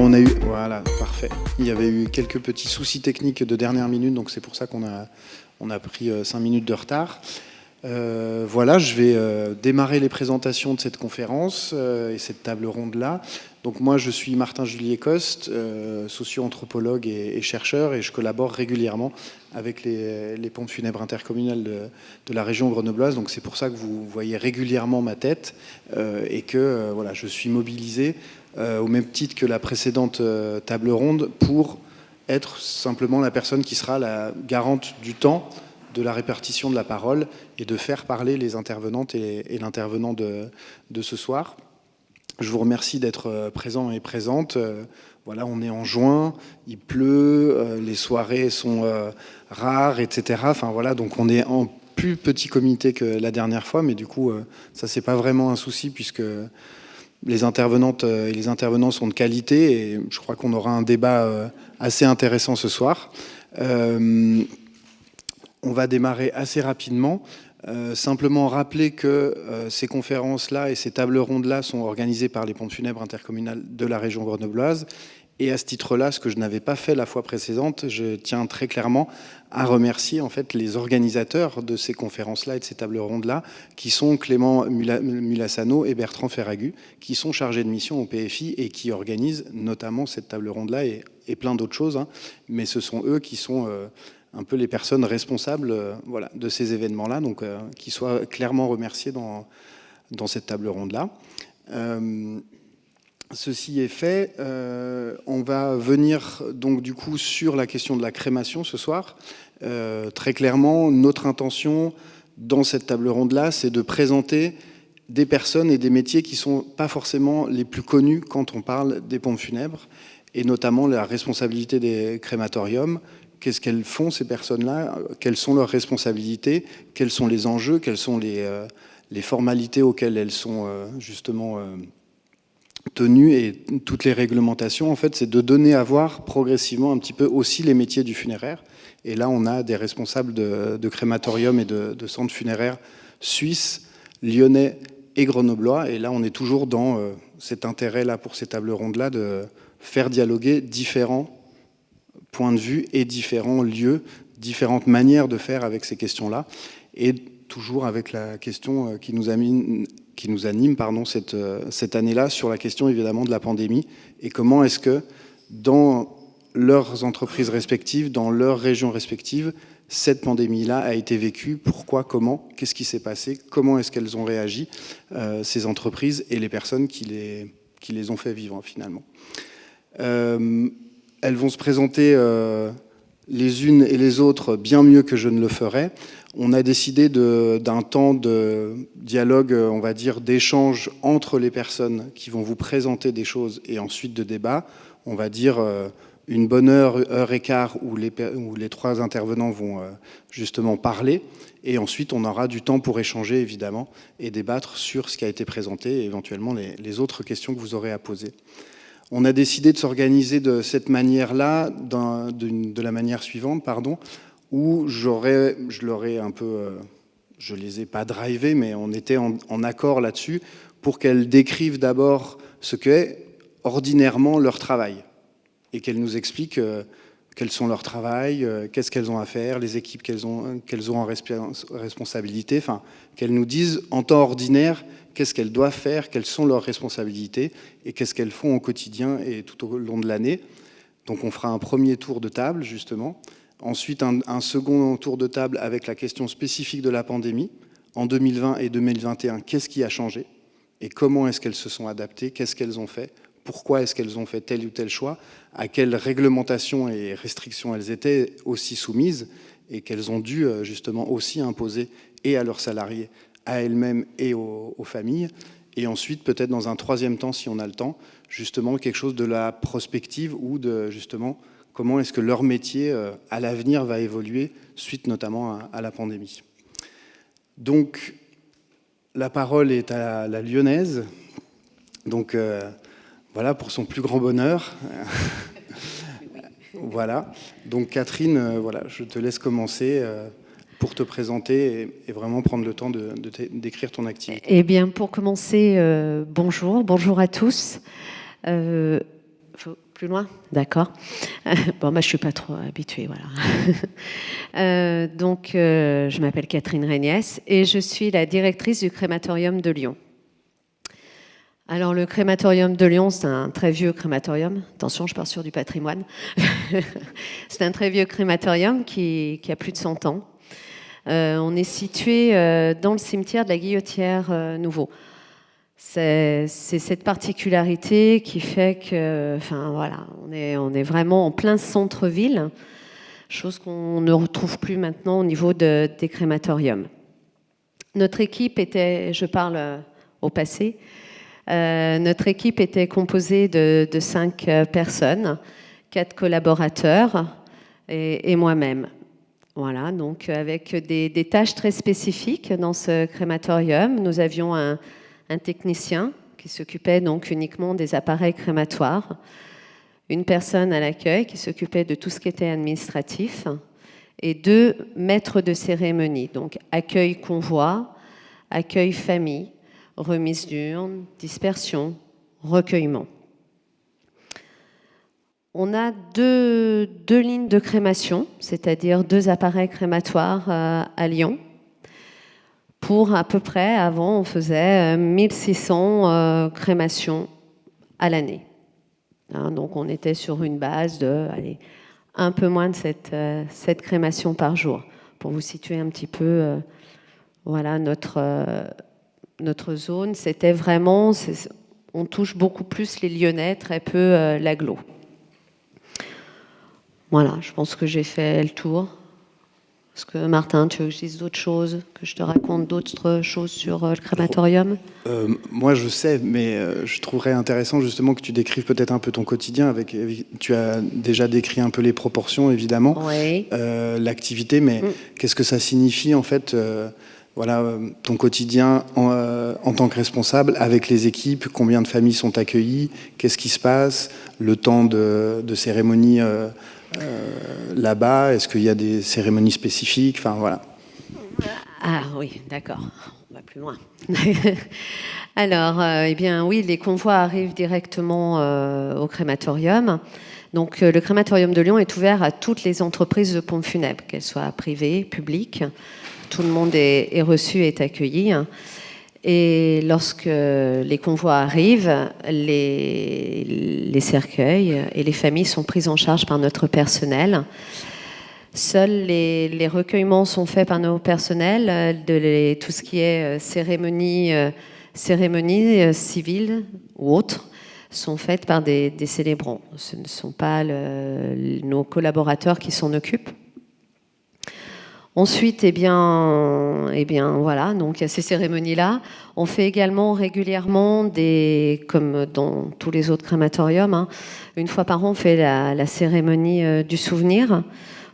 on a eu... Voilà, parfait. Il y avait eu quelques petits soucis techniques de dernière minute, donc c'est pour ça qu'on a pris 5 minutes de retard. Voilà, je vais démarrer les présentations de cette conférence et cette table ronde-là. Donc moi, je suis Martin Julier-Coste, socio-anthropologue et chercheur, et je collabore régulièrement avec les pompes funèbres intercommunales de la région grenobloise. Donc c'est pour ça que vous voyez régulièrement ma tête et que voilà, je suis mobilisé au même titre que la précédente table ronde pour être simplement la personne qui sera la garante du temps, de la répartition de la parole et de faire parler les intervenantes et l'intervenant de ce soir. Je vous remercie d'être présents et présentes. Voilà, on est en juin, il pleut, les soirées sont rares, etc. Enfin voilà, donc on est en plus petit comité que la dernière fois, mais du coup, ça c'est pas vraiment un souci puisque les intervenantes et les intervenants sont de qualité et je crois qu'on aura un débat assez intéressant ce soir. On va démarrer assez rapidement. Simplement rappeler que ces conférences-là et ces tables rondes-là sont organisées par les pompes funèbres intercommunales de la région grenobloise. Et à ce titre-là, ce que je n'avais pas fait la fois précédente, je tiens très clairement à remercier en fait les organisateurs de ces conférences-là et de ces tables rondes-là, qui sont Clément Mulassano et Bertrand Ferragu, qui sont chargés de mission au PFI et qui organisent notamment cette table ronde-là et plein d'autres choses. Hein. Mais ce sont eux qui sont un peu les personnes responsables voilà, de ces événements-là, donc qui soient clairement remerciés dans cette table ronde-là. Ceci est fait, on va venir donc du coup sur la question de la crémation ce soir. Très clairement, notre intention dans cette table ronde-là, c'est de présenter des personnes et des métiers qui ne sont pas forcément les plus connus quand on parle des pompes funèbres, et notamment la responsabilité des crématoriums. Qu'est-ce qu'elles font, ces personnes-là? Quelles sont leurs responsabilités? Quels sont les enjeux? Quelles sont les formalités auxquelles elles sont justement tenues? Et toutes les réglementations, en fait, c'est de donner à voir progressivement un petit peu aussi les métiers du funéraire. Et là, on a des responsables de crématorium et de centres funéraires suisses, lyonnais et grenoblois. Et là, on est toujours dans cet intérêt-là pour ces tables rondes-là de faire dialoguer différents points de vue et différents lieux, différentes manières de faire avec ces questions-là, et toujours avec la question qui nous anime cette année-là sur la question évidemment de la pandémie et comment est-ce que dans leurs entreprises respectives, dans leurs régions respectives, cette pandémie-là a été vécue, pourquoi, comment, qu'est-ce qui s'est passé, comment est-ce qu'elles ont réagi, ces entreprises et les personnes qui les ont fait vivre finalement. Elles vont se présenter les unes et les autres bien mieux que je ne le ferai. On a décidé d'un temps de dialogue, on va dire, d'échange entre les personnes qui vont vous présenter des choses et ensuite de débat. On va dire une bonne heure et quart où les trois intervenants vont justement parler. Et ensuite, on aura du temps pour échanger, évidemment, et débattre sur ce qui a été présenté et éventuellement les autres questions que vous aurez à poser. On a décidé de s'organiser de cette manière-là, de la manière suivante, où je l'aurais un peu, je les ai pas drivés, mais on était en accord là-dessus pour qu'elles décrivent d'abord ce qu'est ordinairement leur travail et qu'elles nous expliquent quels sont leurs travails, qu'est-ce qu'elles ont à faire, les équipes qu'elles ont en responsabilité, enfin, qu'elles nous disent en temps ordinaire qu'est-ce qu'elles doivent faire, quelles sont leurs responsabilités et qu'est-ce qu'elles font au quotidien et tout au long de l'année. Donc on fera un premier tour de table, justement. Ensuite, un second tour de table avec la question spécifique de la pandémie. En 2020 et 2021, qu'est-ce qui a changé? Et comment est-ce qu'elles se sont adaptées? Qu'est-ce qu'elles ont fait? Pourquoi est-ce qu'elles ont fait tel ou tel choix? À quelles réglementations et restrictions elles étaient aussi soumises et qu'elles ont dû justement aussi imposer et à leurs salariés, à elles-mêmes et aux familles. Et ensuite, peut-être dans un troisième temps, si on a le temps, justement quelque chose de la prospective ou de justement comment est-ce que leur métier à l'avenir va évoluer suite notamment à la pandémie. Donc, la parole est à la lyonnaise. Donc, voilà, pour son plus grand bonheur. Voilà. Donc, Catherine, voilà, je te laisse commencer pour te présenter et vraiment prendre le temps de décrire ton activité. Eh bien, pour commencer, bonjour à tous. Plus loin? D'accord. Bon, moi, je ne suis pas trop habituée, voilà. Je m'appelle Catherine Régnès et je suis la directrice du crématorium de Lyon. Alors, le crématorium de Lyon, c'est un très vieux crématorium. Attention, je pars sur du patrimoine. C'est un très vieux crématorium qui a plus de 100 ans. On est situé dans le cimetière de la Guillotière Nouveau. C'est cette particularité qui fait que, enfin voilà, on est vraiment en plein centre-ville, chose qu'on ne retrouve plus maintenant au niveau des crématoriums. Notre équipe était, je parle au passé, notre équipe était composée de 5 personnes, 4 collaborateurs et moi-même. Voilà, donc avec des tâches très spécifiques dans ce crématorium. Nous avions un technicien qui s'occupait donc uniquement des appareils crématoires, une personne à l'accueil qui s'occupait de tout ce qui était administratif et 2 maîtres de cérémonie, donc accueil convoi, accueil famille, remise d'urne, dispersion, recueillement. On a deux lignes de crémation, c'est-à-dire 2 appareils crématoires à Lyon. Pour à peu près, avant, on faisait 1600 crémations à l'année. Hein, donc on était sur une base de un peu moins de 7 crémations par jour. Pour vous situer un petit peu, voilà, notre zone, c'était vraiment, on touche beaucoup plus les Lyonnais, très peu l'agglo. Voilà, je pense que j'ai fait le tour. Est-ce que Martin, tu veux que je dise d'autres choses, que je te raconte d'autres choses sur le crématorium? Moi, je sais, mais je trouverais intéressant justement que tu décrives peut-être un peu ton quotidien. Tu as déjà décrit un peu les proportions, évidemment, Oui. l'activité, mais qu'est-ce que ça signifie en fait voilà, ton quotidien en tant que responsable avec les équipes, combien de familles sont accueillies, qu'est-ce qui se passe, le temps de cérémonie là-bas, est-ce qu'il y a des cérémonies spécifiques, enfin voilà. Ah oui, d'accord, on va plus loin. Alors, eh bien oui, les convois arrivent directement au crématorium. Donc le crématorium de Lyon est ouvert à toutes les entreprises de pompes funèbres, qu'elles soient privées, publiques. Tout le monde est reçu et est accueilli. Et lorsque les convois arrivent, les cercueils et les familles sont prises en charge par notre personnel. Seuls les recueillements sont faits par nos personnels, tout ce qui est cérémonies civiles ou autres sont faites par des célébrants. Ce ne sont pas nos collaborateurs qui s'en occupent. Ensuite, eh bien, voilà, donc il y a ces cérémonies-là. On fait également régulièrement comme dans tous les autres crématoriums, hein, une fois par an, on fait la cérémonie du souvenir,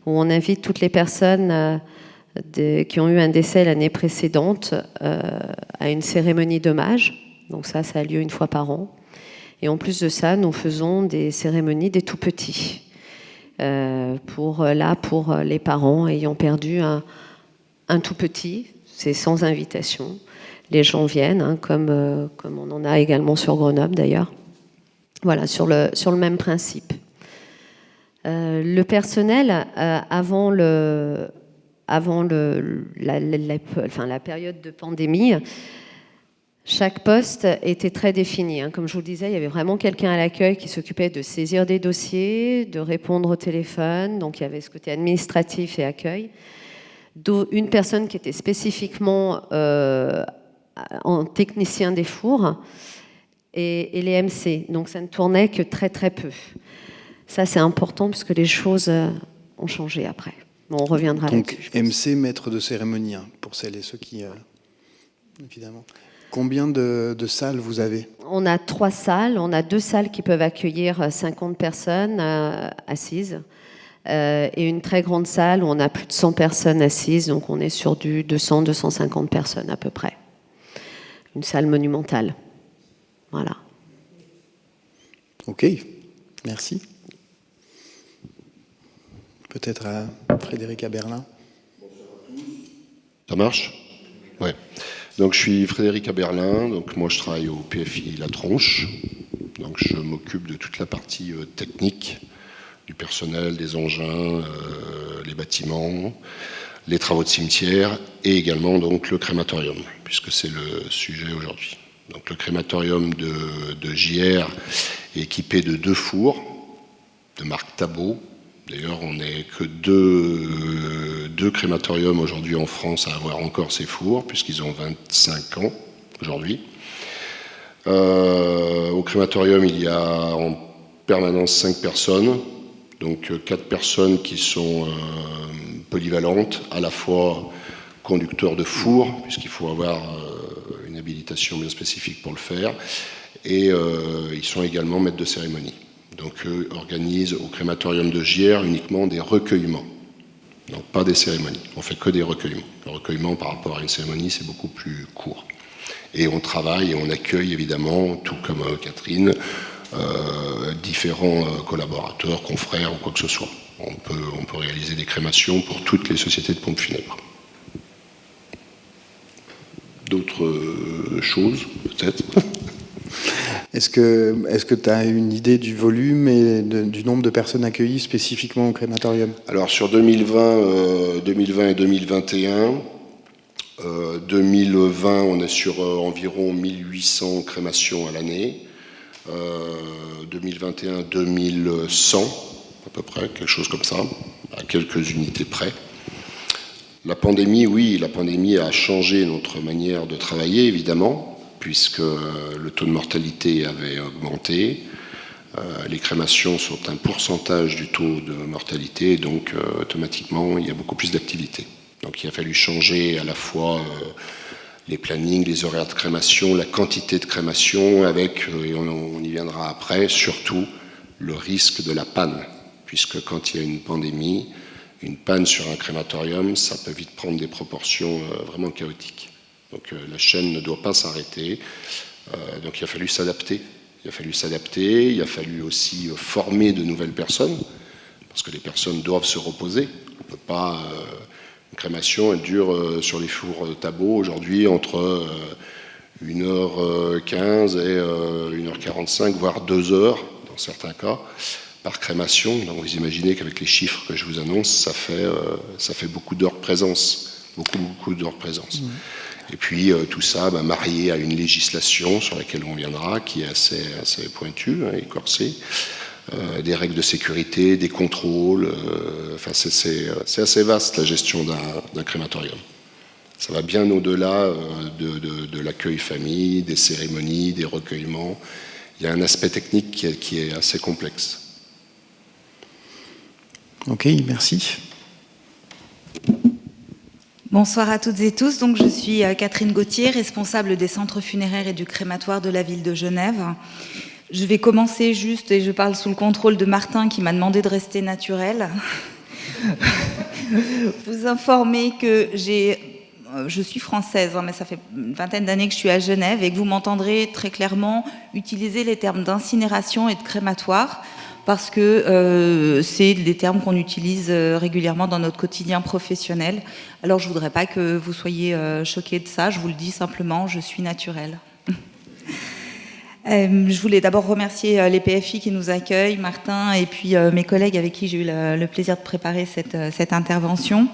où on invite toutes les personnes qui ont eu un décès l'année précédente à une cérémonie d'hommage. Donc ça a lieu une fois par an. Et en plus de ça, nous faisons des cérémonies des tout-petits. Pour les parents ayant perdu un tout petit, c'est sans invitation. Les gens viennent, hein, comme on en a également sur Grenoble d'ailleurs. Voilà, sur le même principe. Le personnel, avant la période de pandémie, chaque poste était très défini. Hein. Comme je vous le disais, il y avait vraiment quelqu'un à l'accueil qui s'occupait de saisir des dossiers, de répondre au téléphone. Donc il y avait ce côté administratif et accueil. Une personne qui était spécifiquement en technicien des fours et les MC. Donc ça ne tournait que très très peu. Ça c'est important puisque les choses ont changé après. Bon, on reviendra là-dessus. Donc MC, maître de cérémonie, hein, pour celles et ceux qui... évidemment. Combien de salles vous avez? On a 3 salles. On a 2 salles qui peuvent accueillir 50 personnes assises et une très grande salle où on a plus de 100 personnes assises. Donc on est sur du 200-250 personnes à peu près. Une salle monumentale. Voilà. Ok, merci. Peut-être à Frédéric Aberlin. Ça marche? Ouais. Donc je suis Frédéric Aberlin, donc moi je travaille au PFI La Tronche, Donc je m'occupe de toute la partie technique, du personnel, des engins, les bâtiments, les travaux de cimetière et également donc le crématorium, puisque c'est le sujet aujourd'hui. Donc le crématorium de JR est équipé de 2 fours de marque Tabot. D'ailleurs, on n'est que deux crématoriums aujourd'hui en France à avoir encore ces fours, puisqu'ils ont 25 ans aujourd'hui. Au crématorium, il y a en permanence 5 personnes, donc 4 personnes qui sont polyvalentes, à la fois conducteurs de four, puisqu'il faut avoir une habilitation bien spécifique pour le faire, et ils sont également maîtres de cérémonie. Donc eux organisent au crématorium de Gières uniquement des recueillements, donc pas des cérémonies. On fait que des recueillements. Le recueillement par rapport à une cérémonie, c'est beaucoup plus court. Et on travaille et on accueille évidemment, tout comme Catherine, différents collaborateurs, confrères ou quoi que ce soit. On peut réaliser des crémations pour toutes les sociétés de pompes funèbres. D'autres choses, peut-être? Est-ce que tu as une idée du volume et du nombre de personnes accueillies spécifiquement au crématorium? Alors sur 2020 et 2021, 2020 on est sur environ 1800 crémations à l'année, 2021 2100 à peu près, quelque chose comme ça, à quelques unités près. La pandémie, oui, la pandémie a changé notre manière de travailler évidemment, puisque le taux de mortalité avait augmenté. Les crémations sont un pourcentage du taux de mortalité, donc automatiquement, il y a beaucoup plus d'activité. Donc il a fallu changer à la fois les plannings, les horaires de crémation, la quantité de crémation, avec, et on y viendra après, surtout le risque de la panne, puisque quand il y a une pandémie, une panne sur un crématorium, ça peut vite prendre des proportions vraiment chaotiques. Donc la chaîne ne doit pas s'arrêter. Donc il a fallu s'adapter. Il a fallu aussi former de nouvelles personnes, parce que les personnes doivent se reposer. On peut pas. Une crémation, elle dure sur les fours Tabot aujourd'hui entre 1h15 et 1h45, voire 2 heures dans certains cas, par crémation. Donc vous imaginez qu'avec les chiffres que je vous annonce, ça fait beaucoup d'heures de présence. Beaucoup d'heures de présence. Mmh. Et puis tout ça marié à une législation sur laquelle on viendra, qui est assez pointue et corsée, des règles de sécurité, des contrôles. Enfin, c'est assez vaste la gestion d'un crématorium. Ça va bien au-delà de l'accueil famille, des cérémonies, des recueillements. Il y a un aspect technique qui est assez complexe. Ok, merci. Bonsoir à toutes et tous. Donc, je suis Catherine Gauthier, responsable des centres funéraires et du crématoire de la ville de Genève. Je vais commencer juste, et je parle sous le contrôle de Martin qui m'a demandé de rester naturel. Vous informer que je suis française, mais ça fait une vingtaine d'années que je suis à Genève et que vous m'entendrez très clairement utiliser les termes d'incinération et de crématoire, parce que c'est des termes qu'on utilise régulièrement dans notre quotidien professionnel. Alors je ne voudrais pas que vous soyez choqués de ça, je vous le dis simplement, je suis naturelle. Je voulais d'abord remercier les PFI qui nous accueillent, Martin, et puis mes collègues avec qui j'ai eu le plaisir de préparer cette intervention.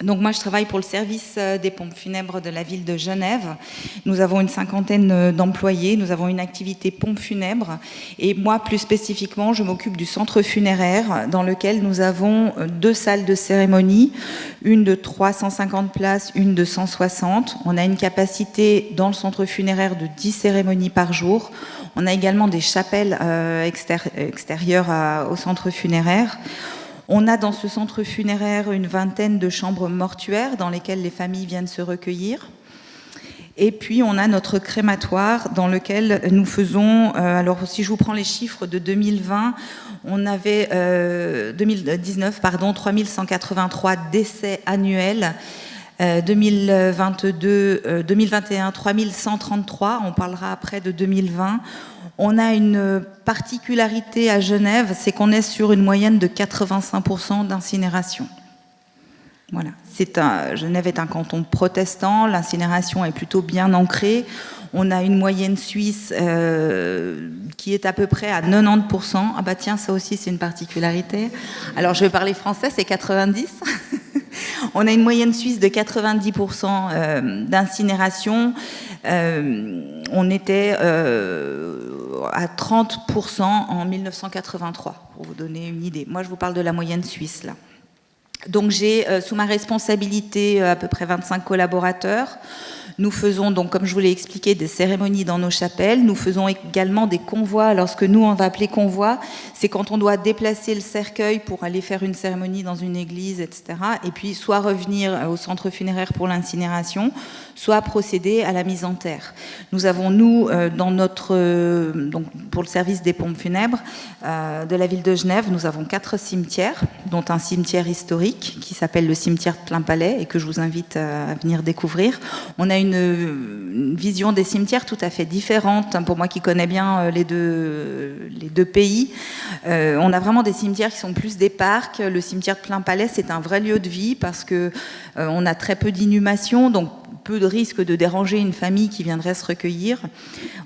Donc moi, je travaille pour le service des pompes funèbres de la ville de Genève. Nous avons une 50aine d'employés, nous avons une activité pompe funèbre. Et moi, plus spécifiquement, je m'occupe du centre funéraire dans lequel nous avons 2 salles de cérémonie, une de 350 places, une de 160. On a une capacité dans le centre funéraire de 10 cérémonies par jour. On a également des chapelles extérieures au centre funéraire. On a dans ce centre funéraire une vingtaine de chambres mortuaires dans lesquelles les familles viennent se recueillir. Et puis on a notre crématoire dans lequel nous faisons, alors si je vous prends les chiffres de 2020, on avait 3183 décès annuels. 2021, 3133, on parlera après de 2020. On a une particularité à Genève, c'est qu'on est sur une moyenne de 85% d'incinération. Voilà. Genève est un canton protestant, l'incinération est plutôt bien ancrée. On a une moyenne suisse qui est à peu près à 90%. Ah bah tiens, ça aussi c'est une particularité. Alors je vais parler français, c'est 90%. On a une moyenne suisse de 90% d'incinération. On était à 30% en 1983, pour vous donner une idée. Moi, je vous parle de la moyenne suisse, là. Donc, j'ai sous ma responsabilité à peu près 25 collaborateurs. Nous faisons donc, comme je vous l'ai expliqué, des cérémonies dans nos chapelles. Nous faisons également des convois. Alors, ce que nous, on va appeler convoi, c'est quand on doit déplacer le cercueil pour aller faire une cérémonie dans une église, etc. Et puis, soit revenir au centre funéraire pour l'incinération, soit procéder à la mise en terre. Nous avons, nous, dans notre, donc pour le service des pompes funèbres de la ville de Genève, nous avons 4 cimetières, dont un cimetière historique qui s'appelle le cimetière de Plainpalais et que je vous invite à venir découvrir. On a une vision des cimetières tout à fait différente, pour moi qui connais bien les deux pays. On a vraiment des cimetières qui sont plus des parcs. Le cimetière de Plainpalais, c'est un vrai lieu de vie parce que on a très peu d'inhumation, donc peu de risque de déranger une famille qui viendrait se recueillir.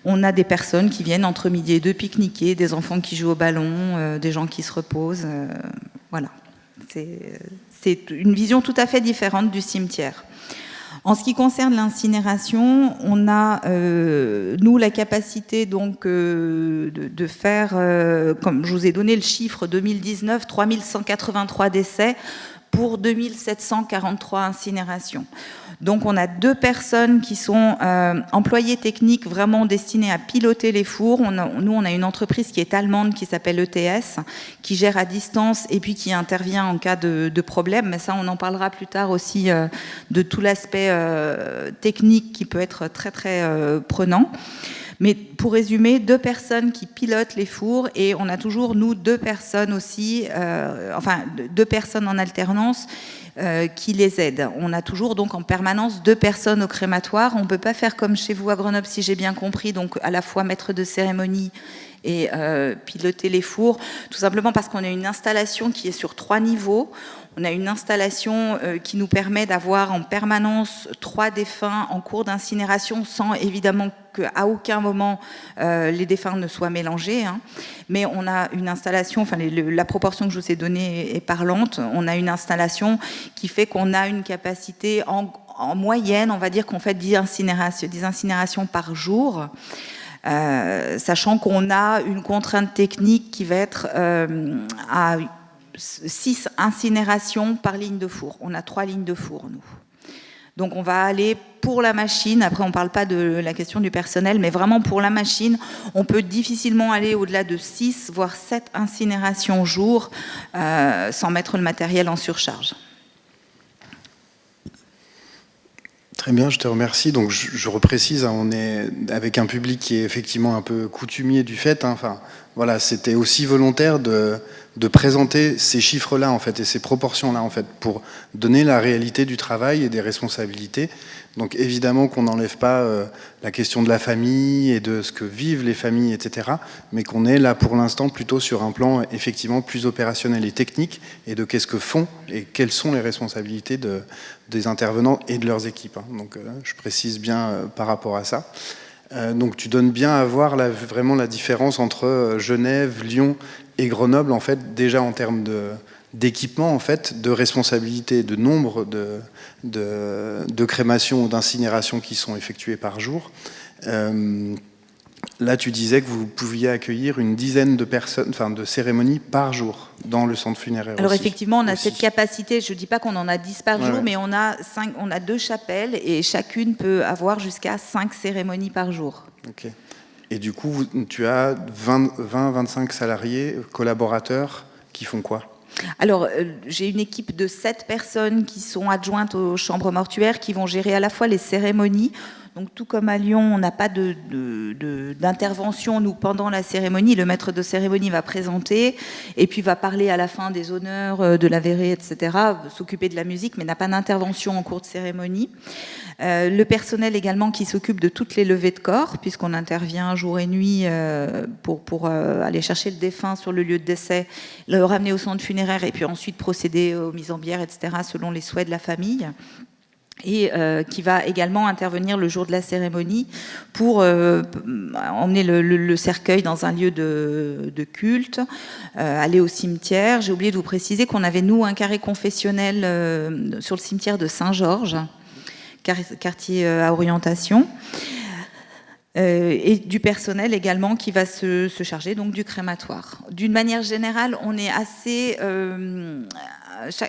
On a des personnes qui viennent entre midi et deux pique-niquer, des enfants qui jouent au ballon, des gens qui se reposent. Voilà. C'est une vision tout à fait différente du cimetière. En ce qui concerne l'incinération, on a, nous, la capacité donc, de faire, comme je vous ai donné le chiffre 2019, 3183 décès pour 2743 incinérations. Donc on a 2 personnes qui sont employées techniques vraiment destinées à piloter les fours. Nous, on a une entreprise qui est allemande qui s'appelle ETS, qui gère à distance et puis qui intervient en cas de problème. Mais ça, on en parlera plus tard aussi de tout l'aspect technique qui peut être très, très prenant. Mais pour résumer, 2 personnes qui pilotent les fours et on a toujours, nous, 2 personnes aussi, 2 personnes en alternance qui les aident. On a toujours donc en permanence 2 personnes au crématoire. On ne peut pas faire comme chez vous à Grenoble, si j'ai bien compris, donc à la fois maître de cérémonie et piloter les fours, tout simplement parce qu'on a une installation qui est sur 3 niveaux. On a une installation qui nous permet d'avoir en permanence 3 défunts en cours d'incinération sans évidemment qu'à aucun moment les défunts ne soient mélangés. Hein. Mais on a une installation, enfin la proportion que je vous ai donnée est parlante. On a une installation qui fait qu'on a une capacité en moyenne, on va dire qu'on fait 10 incinérations par jour. Sachant qu'on a une contrainte technique qui va être à 6 incinérations par ligne de four. On a 3 lignes de four, nous. Donc on va aller pour la machine, après on ne parle pas de la question du personnel, mais vraiment pour la machine, on peut difficilement aller au-delà de 6, voire 7 incinérations jour sans mettre le matériel en surcharge. Très bien, je te remercie. Donc je reprécise, hein, on est avec un public qui est effectivement un peu coutumier du fait. Hein, enfin, voilà, c'était aussi volontaire de présenter ces chiffres-là en fait et ces proportions-là en fait pour donner la réalité du travail et des responsabilités. Donc évidemment qu'on n'enlève pas la question de la famille et de ce que vivent les familles, etc. Mais qu'on est là pour l'instant plutôt sur un plan effectivement plus opérationnel et technique et de qu'est-ce que font et quelles sont les responsabilités des intervenants et de leurs équipes. Hein. Donc je précise bien par rapport à ça. Donc tu donnes bien à voir là, vraiment la différence entre Genève, Lyon et Grenoble en fait déjà en termes d'équipement en fait, de responsabilité, de nombre de crémations ou d'incinérations qui sont effectuées par jour. Là, tu disais que vous pouviez accueillir une dizaine de personnes, enfin de cérémonies par jour dans le centre funéraire. Alors aussi, effectivement, on a cette capacité. Je ne dis pas qu'on en a 10 par jour, mais on a 2 chapelles et chacune peut avoir jusqu'à 5 cérémonies par jour. Ok. Et du coup, tu as 20-25 salariés, collaborateurs qui font quoi ? Alors, j'ai une équipe de 7 personnes qui sont adjointes aux chambres mortuaires qui vont gérer à la fois les cérémonies, Donc tout comme à Lyon, on n'a pas d'intervention, nous, pendant la cérémonie. Le maître de cérémonie va présenter et puis va parler à la fin des honneurs, de la verrée, etc., s'occuper de la musique, mais n'a pas d'intervention en cours de cérémonie. Le personnel également qui s'occupe de toutes les levées de corps, puisqu'on intervient jour et nuit pour aller chercher le défunt sur le lieu de décès, le ramener au centre funéraire et puis ensuite procéder aux mises en bière, etc., selon les souhaits de la famille. Et qui va également intervenir le jour de la cérémonie pour emmener le cercueil dans un lieu de culte, aller au cimetière. J'ai oublié de vous préciser qu'on avait, nous, un carré confessionnel sur le cimetière de Saint-Georges, quartier à orientation, et du personnel également qui va se charger donc du crématoire. D'une manière générale, on est assez...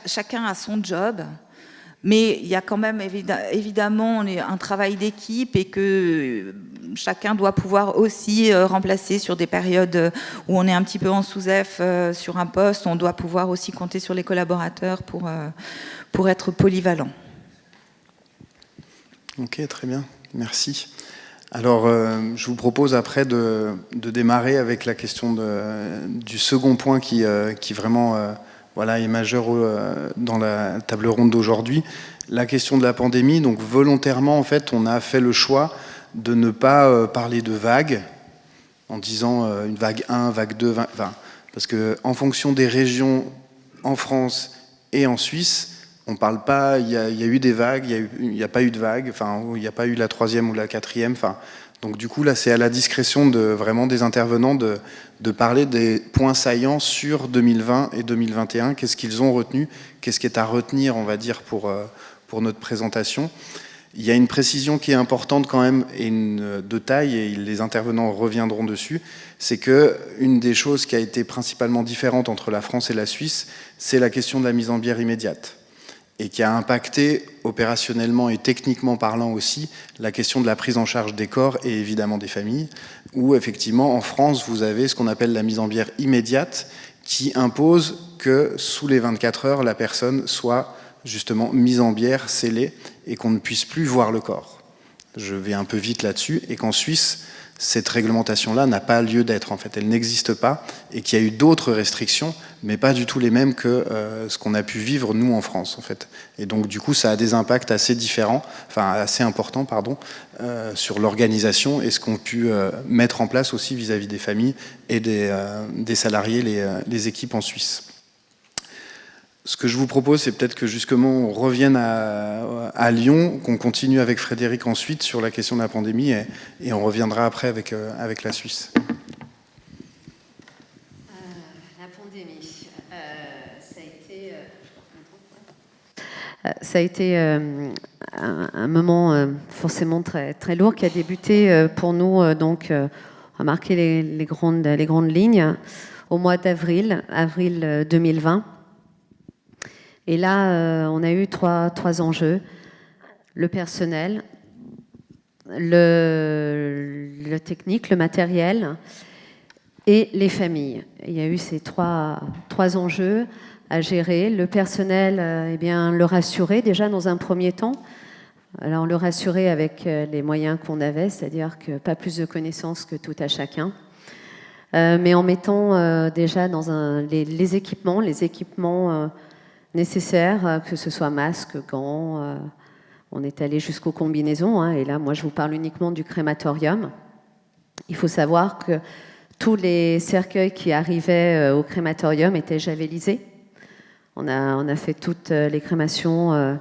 chacun a son job, mais il y a quand même évidemment un travail d'équipe et que chacun doit pouvoir aussi remplacer sur des périodes où on est un petit peu en sous-F sur un poste. On doit pouvoir aussi compter sur les collaborateurs pour être polyvalent. Ok, très bien, merci. Alors, je vous propose après de démarrer avec la question du second point qui vraiment voilà, est majeur dans la table ronde d'aujourd'hui, la question de la pandémie. Donc, volontairement, en fait, on a fait le choix de ne pas parler de vagues, en disant une vague 1, vague 2, parce qu'en fonction des régions en France et en Suisse, on parle pas, il y a eu des vagues, il n'y a pas eu de vagues, enfin, il n'y a pas eu la troisième ou la quatrième, enfin, donc du coup là c'est à la discrétion vraiment des intervenants de parler des points saillants sur 2020 et 2021, qu'est-ce qu'ils ont retenu, qu'est-ce qui est à retenir, on va dire, pour notre présentation. Il y a une précision qui est importante quand même et de taille, et les intervenants reviendront dessus, c'est que une des choses qui a été principalement différente entre la France et la Suisse, c'est la question de la mise en bière immédiate, et qui a impacté opérationnellement et techniquement parlant aussi la question de la prise en charge des corps et évidemment des familles, où effectivement en France vous avez ce qu'on appelle la mise en bière immédiate, qui impose que sous les 24 heures la personne soit justement mise en bière, scellée, et qu'on ne puisse plus voir le corps. Je vais un peu vite là-dessus, et qu'en Suisse, cette réglementation-là n'a pas lieu d'être, en fait, elle n'existe pas, et qu'il y a eu d'autres restrictions, mais pas du tout les mêmes que ce qu'on a pu vivre, nous, en France, en fait. Et donc, du coup, ça a des impacts assez différents, enfin, assez importants, pardon, sur l'organisation et ce qu'on a pu mettre en place aussi vis-à-vis des familles et des salariés, les équipes en Suisse. Ce que je vous propose, c'est peut-être que justement on revienne à Lyon, qu'on continue avec Frédéric ensuite sur la question de la pandémie, et on reviendra après avec la Suisse. La pandémie, ça a été un moment forcément très, très lourd qui a débuté pour nous, donc à marquer les grandes lignes au mois d'avril 2020. Et là, on a eu trois enjeux. Le personnel, le technique, le matériel et les familles. Il y a eu ces trois enjeux à gérer. Le personnel, eh bien, le rassurer déjà dans un premier temps. Alors, le rassurer avec les moyens qu'on avait, c'est-à-dire que pas plus de connaissances que tout à chacun. Mais en mettant déjà dans les équipements nécessaires, que ce soit masques, gants, on est allé jusqu'aux combinaisons, et là, moi, je vous parle uniquement du crématorium. Il faut savoir que tous les cercueils qui arrivaient au crématorium étaient javélisés. On a fait toutes les crémations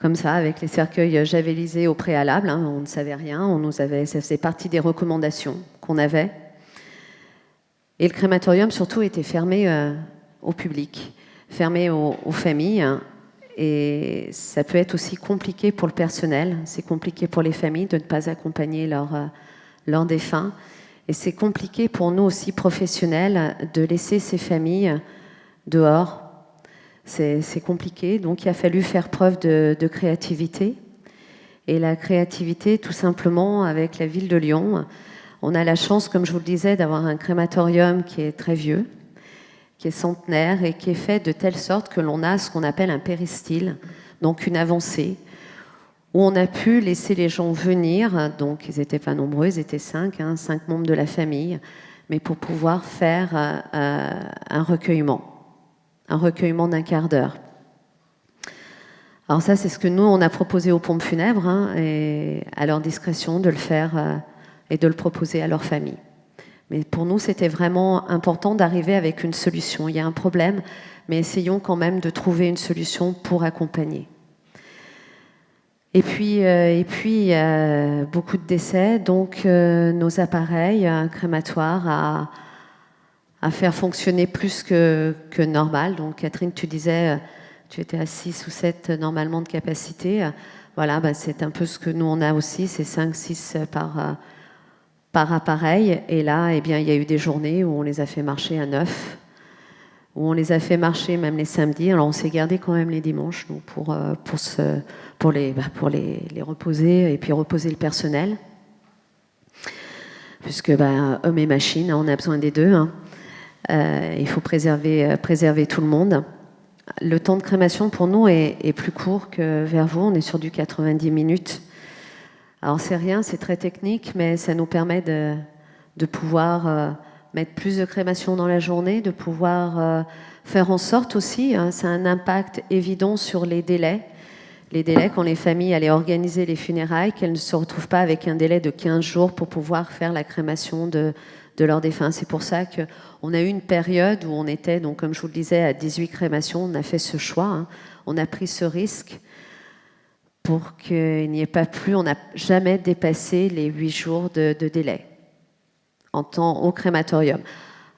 comme ça, avec les cercueils javélisés au préalable. On ne savait rien, ça faisait partie des recommandations qu'on avait. Et le crématorium, surtout, était fermé au public, fermé aux familles, et ça peut être aussi compliqué pour le personnel, c'est compliqué pour les familles de ne pas accompagner leurs défunts, et c'est compliqué pour nous aussi professionnels de laisser ces familles dehors. C'est compliqué, donc il a fallu faire preuve de créativité, et la créativité tout simplement avec la ville de Lyon. On a la chance, comme je vous le disais, d'avoir un crématorium qui est très vieux, qui est centenaire et qui est fait de telle sorte que l'on a ce qu'on appelle un péristyle, donc une avancée, où on a pu laisser les gens venir, donc ils n'étaient pas nombreux, ils étaient 5 membres de la famille, mais pour pouvoir faire un recueillement d'un quart d'heure. Alors ça, c'est ce que nous, on a proposé aux pompes funèbres, et à leur discrétion de le faire et de le proposer à leur famille. Mais pour nous, c'était vraiment important d'arriver avec une solution. Il y a un problème, mais essayons quand même de trouver une solution pour accompagner. Et puis, il y a beaucoup de décès, donc nos appareils crématoires à faire fonctionner plus que normal. Donc Catherine, tu disais, tu étais à 6 ou 7 normalement de capacité. Voilà, c'est un peu ce que nous on a aussi, c'est 5-6 par appareil. Et là, eh bien, il y a eu des journées où on les a fait marcher à 9, où on les a fait marcher même les samedis. Alors on s'est gardé quand même les dimanches nous, pour les reposer et puis reposer le personnel. Puisque hommes et machines, on a besoin des deux. Il faut préserver tout le monde. Le temps de crémation pour nous est plus court que vers vous. On est sur du 90 minutes. Alors c'est rien, c'est très technique, mais ça nous permet de pouvoir mettre plus de crémation dans la journée, de pouvoir faire en sorte aussi, ça a un impact évident sur les délais. Les délais, quand les familles allaient organiser les funérailles, qu'elles ne se retrouvent pas avec un délai de 15 jours pour pouvoir faire la crémation de leurs défunts. C'est pour ça qu'on a eu une période où on était, donc, comme je vous le disais, à 18 crémations. On a fait ce choix, on a pris ce risque pour qu'il n'y ait pas plus, on n'a jamais dépassé les 8 jours de délai en temps au crématorium.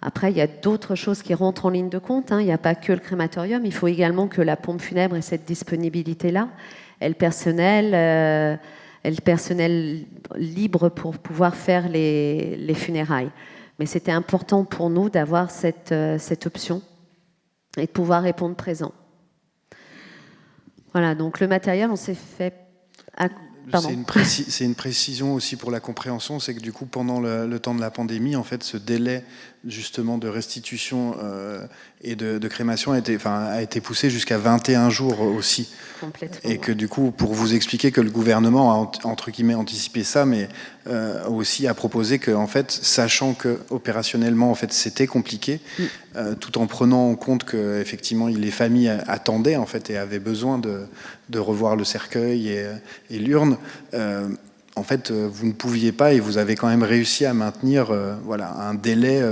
Après, il y a d'autres choses qui rentrent en ligne de compte. Il n'y a pas que le crématorium. Il faut également que la pompe funèbre ait cette disponibilité-là, et le personnel libre pour pouvoir faire les funérailles. Mais c'était important pour nous d'avoir cette option et de pouvoir répondre présent. Voilà, donc le matériel, on s'est fait... C'est une précision aussi pour la compréhension, c'est que du coup, pendant le temps de la pandémie, en fait, ce délai justement de restitution et de crémation a été poussé jusqu'à 21 jours aussi. Complètement. Et que du coup, pour vous expliquer que le gouvernement a entre guillemets anticipé ça, mais aussi a proposé que, en fait, sachant que opérationnellement, en fait, c'était compliqué, tout en prenant en compte que effectivement, les familles attendaient en fait et avaient besoin de revoir le cercueil et l'urne. En fait, vous ne pouviez pas et vous avez quand même réussi à maintenir un délai,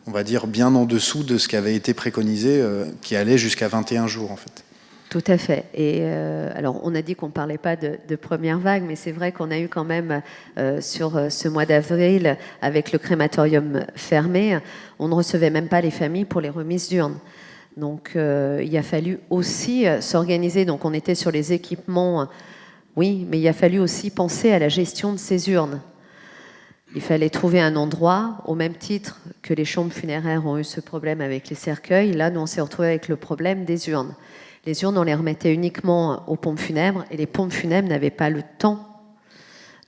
on va dire, bien en dessous de ce qui avait été préconisé, qui allait jusqu'à 21 jours, en fait. Tout à fait. Et alors, on a dit qu'on ne parlait pas de première vague, mais c'est vrai qu'on a eu quand même, sur ce mois d'avril, avec le crématorium fermé, on ne recevait même pas les familles pour les remises d'urnes. Donc, il a fallu aussi s'organiser. Donc, on était sur les équipements... Oui, mais il a fallu aussi penser à la gestion de ces urnes. Il fallait trouver un endroit, au même titre que les chambres funéraires ont eu ce problème avec les cercueils. Là, nous, on s'est retrouvés avec le problème des urnes. Les urnes, on les remettait uniquement aux pompes funèbres, et les pompes funèbres n'avaient pas le temps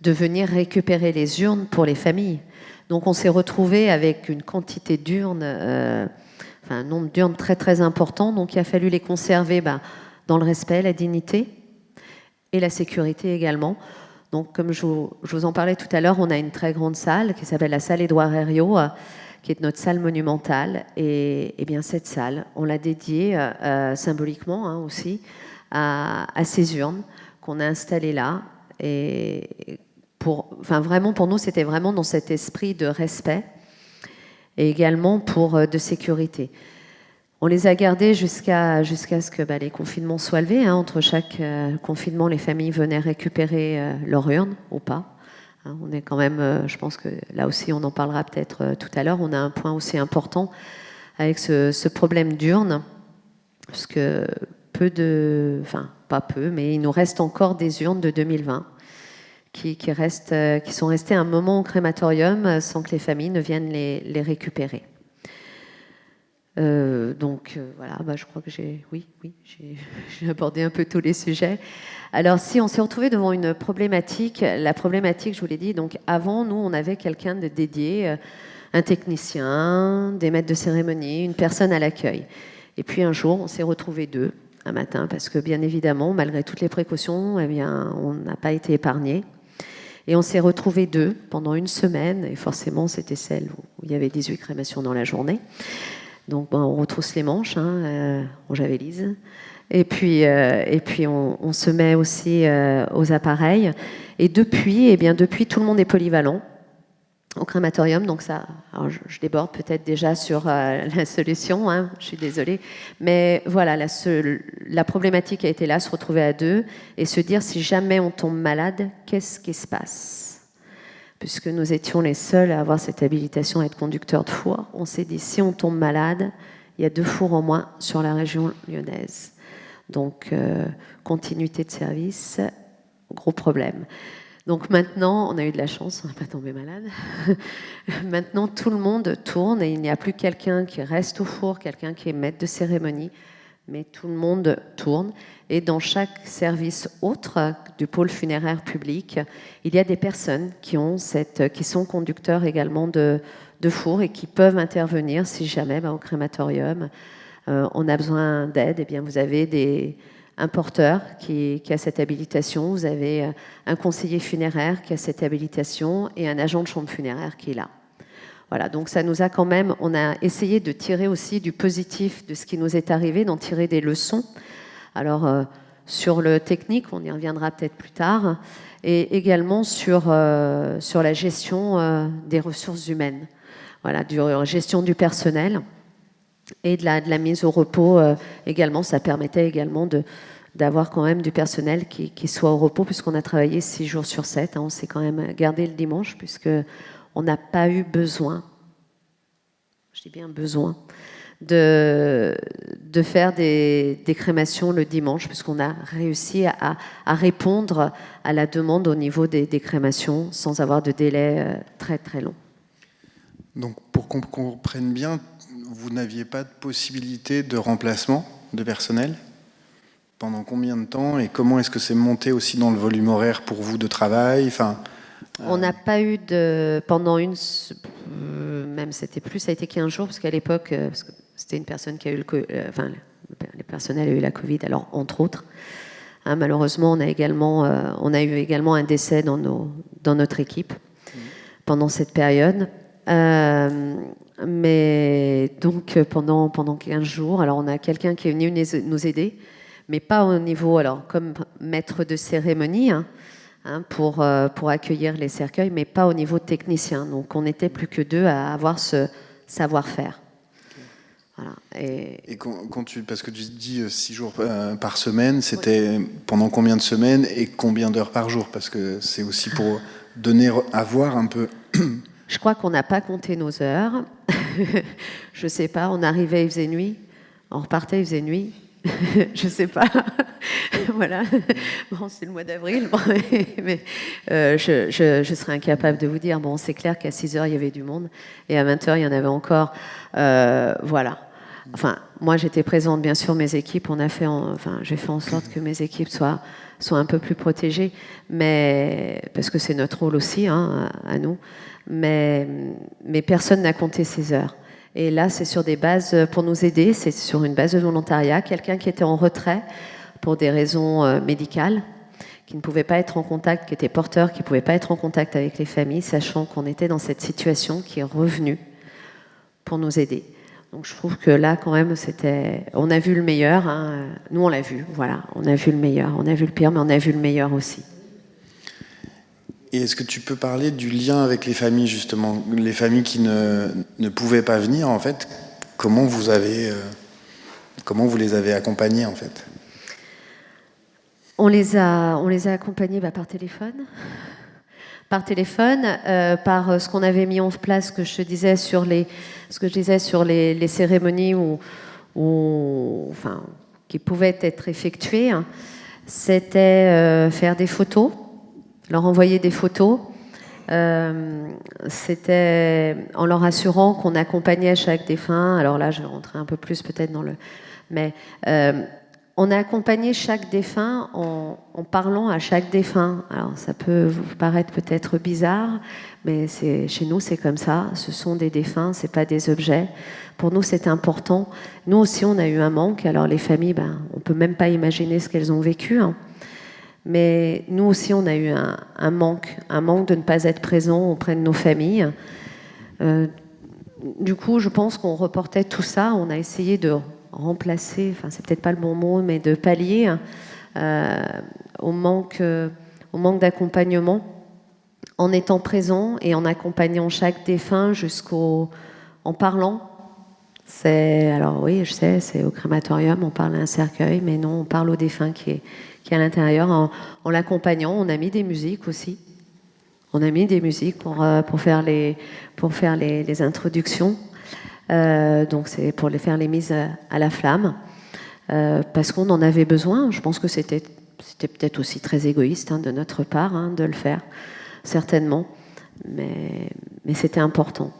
de venir récupérer les urnes pour les familles. Donc, on s'est retrouvés avec une quantité d'urnes, un nombre d'urnes très, très important. Donc, il a fallu les conserver dans le respect, la dignité, et la sécurité également. Donc, comme je vous en parlais tout à l'heure, on a une très grande salle qui s'appelle la salle Édouard Herriot, qui est notre salle monumentale. Et bien, cette salle, on l'a dédiée symboliquement aussi à ces urnes qu'on a installées là. Et vraiment, pour nous, c'était vraiment dans cet esprit de respect et également de sécurité. On les a gardés jusqu'à ce que les confinements soient levés. Entre chaque confinement, les familles venaient récupérer leur urne ou pas. On est quand même, je pense que là aussi, on en parlera peut-être tout à l'heure. On a un point aussi important avec ce problème d'urne, parce que pas peu, mais il nous reste encore des urnes de 2020 qui sont restées un moment au crématorium sans que les familles ne viennent les récupérer. Voilà, je crois que j'ai abordé un peu tous les sujets. Alors, si on s'est retrouvé devant une problématique, la problématique, je vous l'ai dit, donc avant, nous, on avait quelqu'un de dédié, un technicien, des maîtres de cérémonie, une personne à l'accueil. Et puis un jour, on s'est retrouvés deux. un matin, parce que bien évidemment, malgré toutes les précautions, eh bien, on n'a pas été épargnés. Et on s'est retrouvés 2 pendant une semaine, et forcément, c'était celle où il y avait 18 crémations dans la journée. Donc, on retrousse les manches, on javélise. Et puis on se met aussi aux appareils. Et depuis, tout le monde est polyvalent au crématorium. Donc ça, alors je déborde peut-être déjà sur la solution, je suis désolée. Mais voilà, la problématique a été là, se retrouver à 2 et se dire si jamais on tombe malade, qu'est-ce qui se passe ? Puisque nous étions les seuls à avoir cette habilitation à être conducteur de four, on s'est dit si on tombe malade, il y a 2 fours en moins sur la région lyonnaise. Donc, continuité de service, gros problème. Donc maintenant, on a eu de la chance, on n'a pas tombé malade. Maintenant, tout le monde tourne et il n'y a plus quelqu'un qui reste au four, quelqu'un qui est maître de cérémonie, mais tout le monde tourne. Et dans chaque service autre du pôle funéraire public, il y a des personnes qui sont conducteurs également de four et qui peuvent intervenir si jamais au crématorium on a besoin d'aide. Eh bien, vous avez un porteur qui a cette habilitation, vous avez un conseiller funéraire qui a cette habilitation et un agent de chambre funéraire qui est là. Voilà, donc ça nous a quand même, on a essayé de tirer aussi du positif de ce qui nous est arrivé, d'en tirer des leçons. Alors, sur le technique, on y reviendra peut-être plus tard, et également sur la gestion des ressources humaines, voilà, gestion du personnel. Et de la mise au repos également, ça permettait également d'avoir quand même du personnel qui soit au repos, puisqu'on a travaillé 6 jours sur 7. On s'est quand même gardé le dimanche, puisqu'on n'a pas eu besoin, je dis bien besoin, de faire des crémations le dimanche, puisqu'on a réussi à répondre à la demande au niveau des crémations sans avoir de délai très très long. Donc pour qu'on comprenne bien, vous n'aviez pas de possibilité de remplacement de personnel ? Pendant combien de temps et comment est-ce que c'est monté aussi dans le volume horaire pour vous de travail ? On n'a pas eu pendant même c'était plus, ça a été 15 jours, parce qu'à l'époque, parce que c'était une personne qui a eu le personnel a eu la Covid, alors entre autres. Malheureusement, on a eu également un décès dans notre équipe pendant cette période. Mais donc pendant 15 jours, alors on a quelqu'un qui est venu nous aider, mais pas au niveau, alors comme maître de cérémonie, pour accueillir les cercueils, mais pas au niveau technicien. Donc on n'était plus que 2 à avoir ce savoir-faire. Voilà. Et parce que tu dis 6 jours par semaine, c'était pendant combien de semaines et combien d'heures par jour ? Parce que c'est aussi pour avoir un peu... Je crois qu'on n'a pas compté nos heures. Je sais pas, on arrivait, il faisait nuit. On repartait, il faisait nuit. Je sais pas. Voilà. Bon, c'est le mois d'avril. Bon, mais je serais incapable de vous dire. Bon, c'est clair qu'à 6h, il y avait du monde. Et à 20h, il y en avait encore. Voilà. Enfin, moi, j'étais présente, bien sûr, mes équipes. J'ai fait en sorte que mes équipes soient un peu plus protégées. Mais, parce que c'est notre rôle aussi, à nous. Mais personne n'a compté ces heures. Et là, c'est sur des bases, pour nous aider, c'est sur une base de volontariat, quelqu'un qui était en retrait pour des raisons médicales, qui ne pouvait pas être en contact, qui était porteur, qui ne pouvait pas être en contact avec les familles, sachant qu'on était dans cette situation, qui est revenu pour nous aider. Donc je trouve que là, quand même, on a vu le meilleur. Nous, on l'a vu, voilà. On a vu le meilleur. On a vu le pire, mais on a vu le meilleur aussi. Et est-ce que tu peux parler du lien avec les familles, justement, les familles qui ne pouvaient pas venir, en fait, comment vous les avez accompagnées, en fait ? On les a accompagnés par téléphone. Par téléphone, par ce qu'on avait mis en place, ce que je disais sur les cérémonies qui pouvaient être effectuées. C'était faire des photos, leur envoyer des photos. C'était en leur assurant qu'on accompagnait chaque défunt. Alors là, je vais rentrer un peu plus peut-être dans le... Mais on a accompagné chaque défunt en parlant à chaque défunt. Alors ça peut vous paraître peut-être bizarre, mais chez nous, c'est comme ça. Ce sont des défunts, c'est pas des objets. Pour nous, c'est important. Nous aussi, on a eu un manque. Alors, les familles, on peut même pas imaginer ce qu'elles ont vécu. Hein. Mais nous aussi, on a eu un manque de ne pas être présent auprès de nos familles. Du coup, je pense qu'on reportait tout ça. On a essayé de remplacer, enfin, c'est peut-être pas le bon mot, mais de pallier au manque d'accompagnement, en étant présent et en accompagnant chaque défunt en parlant. Alors oui, je sais, c'est au crématorium, on parle à un cercueil, mais non, on parle au défunt qui est à l'intérieur, en l'accompagnant. On a mis des musiques aussi. On a mis des musiques pour faire les introductions. Donc c'est pour faire les mises à la flamme, parce qu'on en avait besoin. Je pense que c'était peut-être aussi très égoïste de notre part de le faire, certainement, mais c'était important.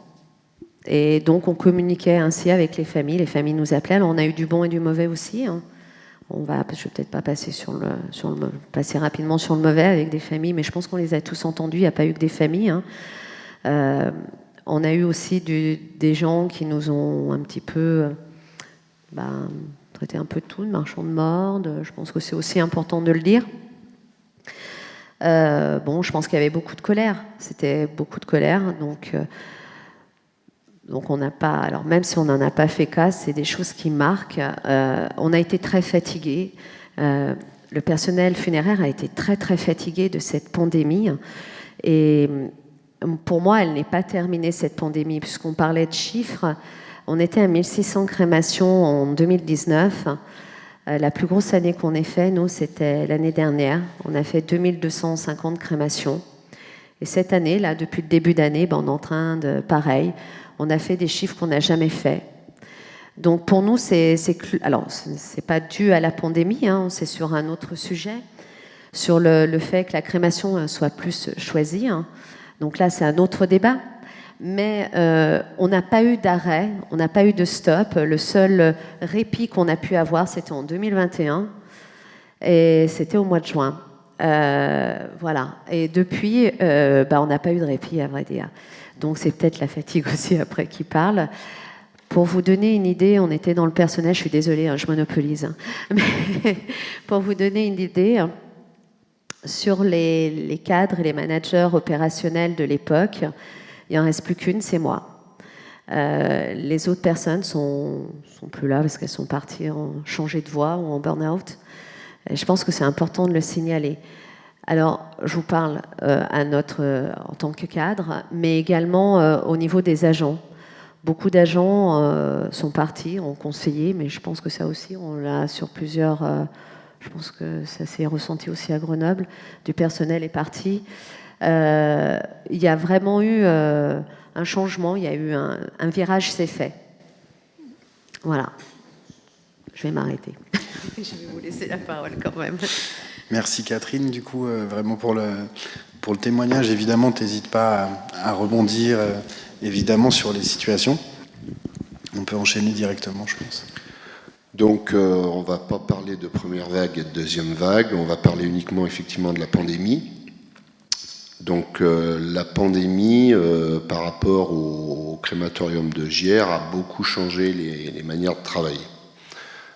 Et donc on communiquait ainsi avec les familles nous appelaient. Alors on a eu du bon et du mauvais aussi. Je ne vais peut-être pas passer passer rapidement sur le mauvais avec des familles, mais je pense qu'on les a tous entendus. Il n'y a pas eu que des familles. On a eu aussi des gens qui nous ont un petit peu traité un peu de tout, de marchands de morts. Je pense que c'est aussi important de le dire. Je pense qu'il y avait beaucoup de colère. C'était beaucoup de colère. Donc on n'a pas, alors même si on n'en a pas fait cas, c'est des choses qui marquent. On a été très fatigués. Le personnel funéraire a été très très fatigué de cette pandémie. Et pour moi, elle n'est pas terminée, cette pandémie, puisqu'on parlait de chiffres. On était à 1600 crémations en 2019. La plus grosse année qu'on ait fait, nous, c'était l'année dernière. On a fait 2250 crémations. Et cette année, là, depuis le début d'année, on est en train de pareil. On a fait des chiffres qu'on n'a jamais fait. Donc pour nous, alors c'est pas dû à la pandémie, c'est sur un autre sujet, sur le fait que la crémation soit plus choisie. Donc là, c'est un autre débat. Mais on n'a pas eu d'arrêt, on n'a pas eu de stop. Le seul répit qu'on a pu avoir, c'était en 2021, et c'était au mois de juin. Voilà. Et depuis, on n'a pas eu de répit, à vrai dire. Donc c'est peut-être la fatigue aussi après qui parle. Pour vous donner une idée, on était dans le personnel, je suis désolée, je monopolise. Mais pour vous donner une idée, sur les cadres et les managers opérationnels de l'époque, il n'en reste plus qu'une, c'est moi. Les autres personnes sont plus là parce qu'elles sont parties en changer de voie ou en burn-out. Et je pense que c'est important de le signaler. Alors, je vous parle en tant que cadre, mais également au niveau des agents. Beaucoup d'agents sont partis, ont conseillé, mais je pense que ça aussi, on l'a sur plusieurs... je pense que ça s'est ressenti aussi à Grenoble. Du personnel est parti. Il y a vraiment eu un changement, il y a eu un virage s'est fait. Voilà. Je vais m'arrêter. Je vais vous laisser la parole quand même. Merci Catherine, du coup, vraiment pour le témoignage. Évidemment, t'hésites pas à rebondir, évidemment, sur les situations. On peut enchaîner directement, je pense. Donc, on ne va pas parler de première vague et de deuxième vague, on va parler uniquement, effectivement, de la pandémie. Donc, la pandémie, par rapport au crématorium de Gières, a beaucoup changé les manières de travailler.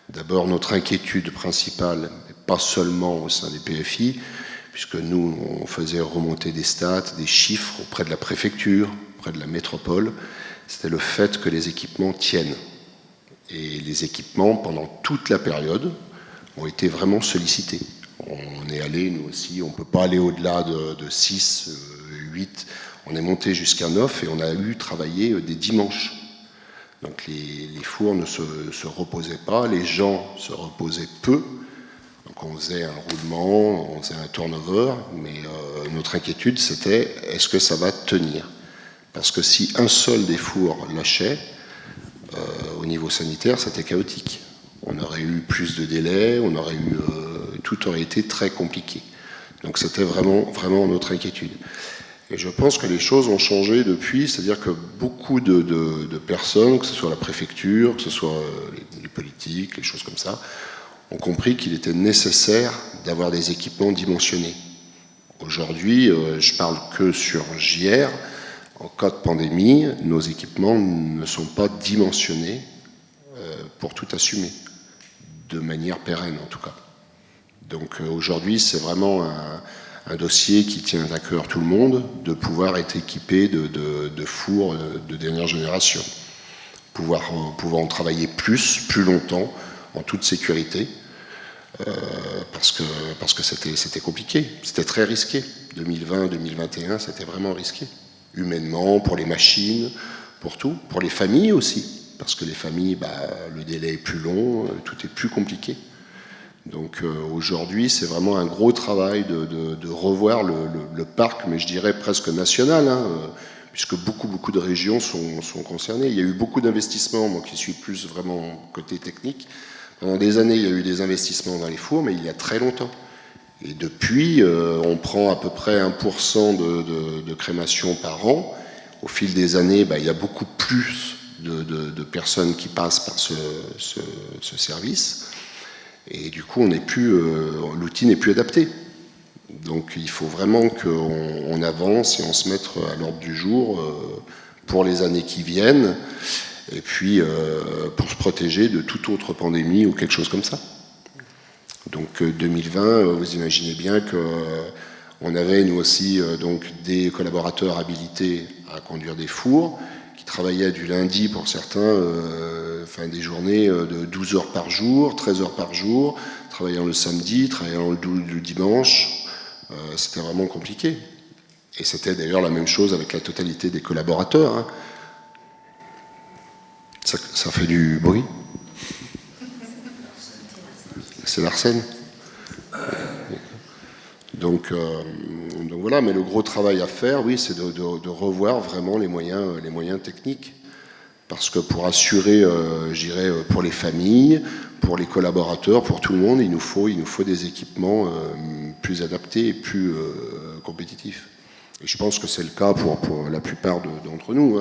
D'abord, notre inquiétude principale, pas seulement au sein des PFI, puisque nous, on faisait remonter des stats, des chiffres auprès de la préfecture, auprès de la métropole, c'était le fait que les équipements tiennent. Et les équipements, pendant toute la période, ont été vraiment sollicités. On est allé, nous aussi, on ne peut pas aller au-delà de 6, 8, on est monté jusqu'à 9 et on a eu travaillé des dimanches. Donc les fours ne se reposaient pas, les gens se reposaient peu. Donc on faisait un roulement, on faisait un turnover, mais notre inquiétude c'était est-ce que ça va tenir? Parce que si un seul des fours lâchait, au niveau sanitaire, c'était chaotique. On aurait eu plus de délais, tout aurait été très compliqué. Donc c'était vraiment notre inquiétude. Et je pense que les choses ont changé depuis, c'est-à-dire que beaucoup de personnes, que ce soit la préfecture, que ce soit les politiques, les choses comme ça, ont compris qu'il était nécessaire d'avoir des équipements dimensionnés. Aujourd'hui, je parle que sur Gières, En cas de pandémie, nos équipements ne sont pas dimensionnés pour tout assumer, de manière pérenne en tout cas. Donc aujourd'hui, c'est vraiment un dossier qui tient à cœur tout le monde, de pouvoir être équipé de fours de dernière génération, pouvoir en travailler plus longtemps, en toute sécurité, parce que c'était compliqué, c'était très risqué. 2020-2021, c'était vraiment risqué, humainement, pour les machines, pour tout, pour les familles aussi, parce que les familles, le délai est plus long, tout est plus compliqué. Donc aujourd'hui, c'est vraiment un gros travail de revoir le parc, mais je dirais presque national, puisque beaucoup de régions sont concernées. Il y a eu beaucoup d'investissements, moi qui suis plus vraiment côté technique. Pendant des années, il y a eu des investissements dans les fours, mais il y a très longtemps. Et depuis, on prend à peu près 1% de crémation par an. Au fil des années, il y a beaucoup plus de personnes qui passent par ce service. Et du coup, l'outil n'est plus adapté. Donc il faut vraiment qu'on avance et on se mette à l'ordre du jour pour les années qui viennent, et puis pour se protéger de toute autre pandémie ou quelque chose comme ça. Donc 2020, vous imaginez bien qu'on avait nous aussi des collaborateurs habilités à conduire des fours, qui travaillaient du lundi pour certains, des journées de 12 heures par jour, 13 heures par jour, travaillant le samedi, travaillant le dimanche. C'était vraiment compliqué. Et c'était d'ailleurs la même chose avec la totalité des collaborateurs. Ça fait du bruit. C'est l'arsène. Donc voilà, mais le gros travail à faire, oui, c'est de revoir vraiment les moyens techniques. Parce que pour assurer, je dirais, pour les familles, pour les collaborateurs, pour tout le monde, il nous faut des équipements plus adaptés et plus compétitifs. Et je pense que c'est le cas pour la plupart d'entre nous.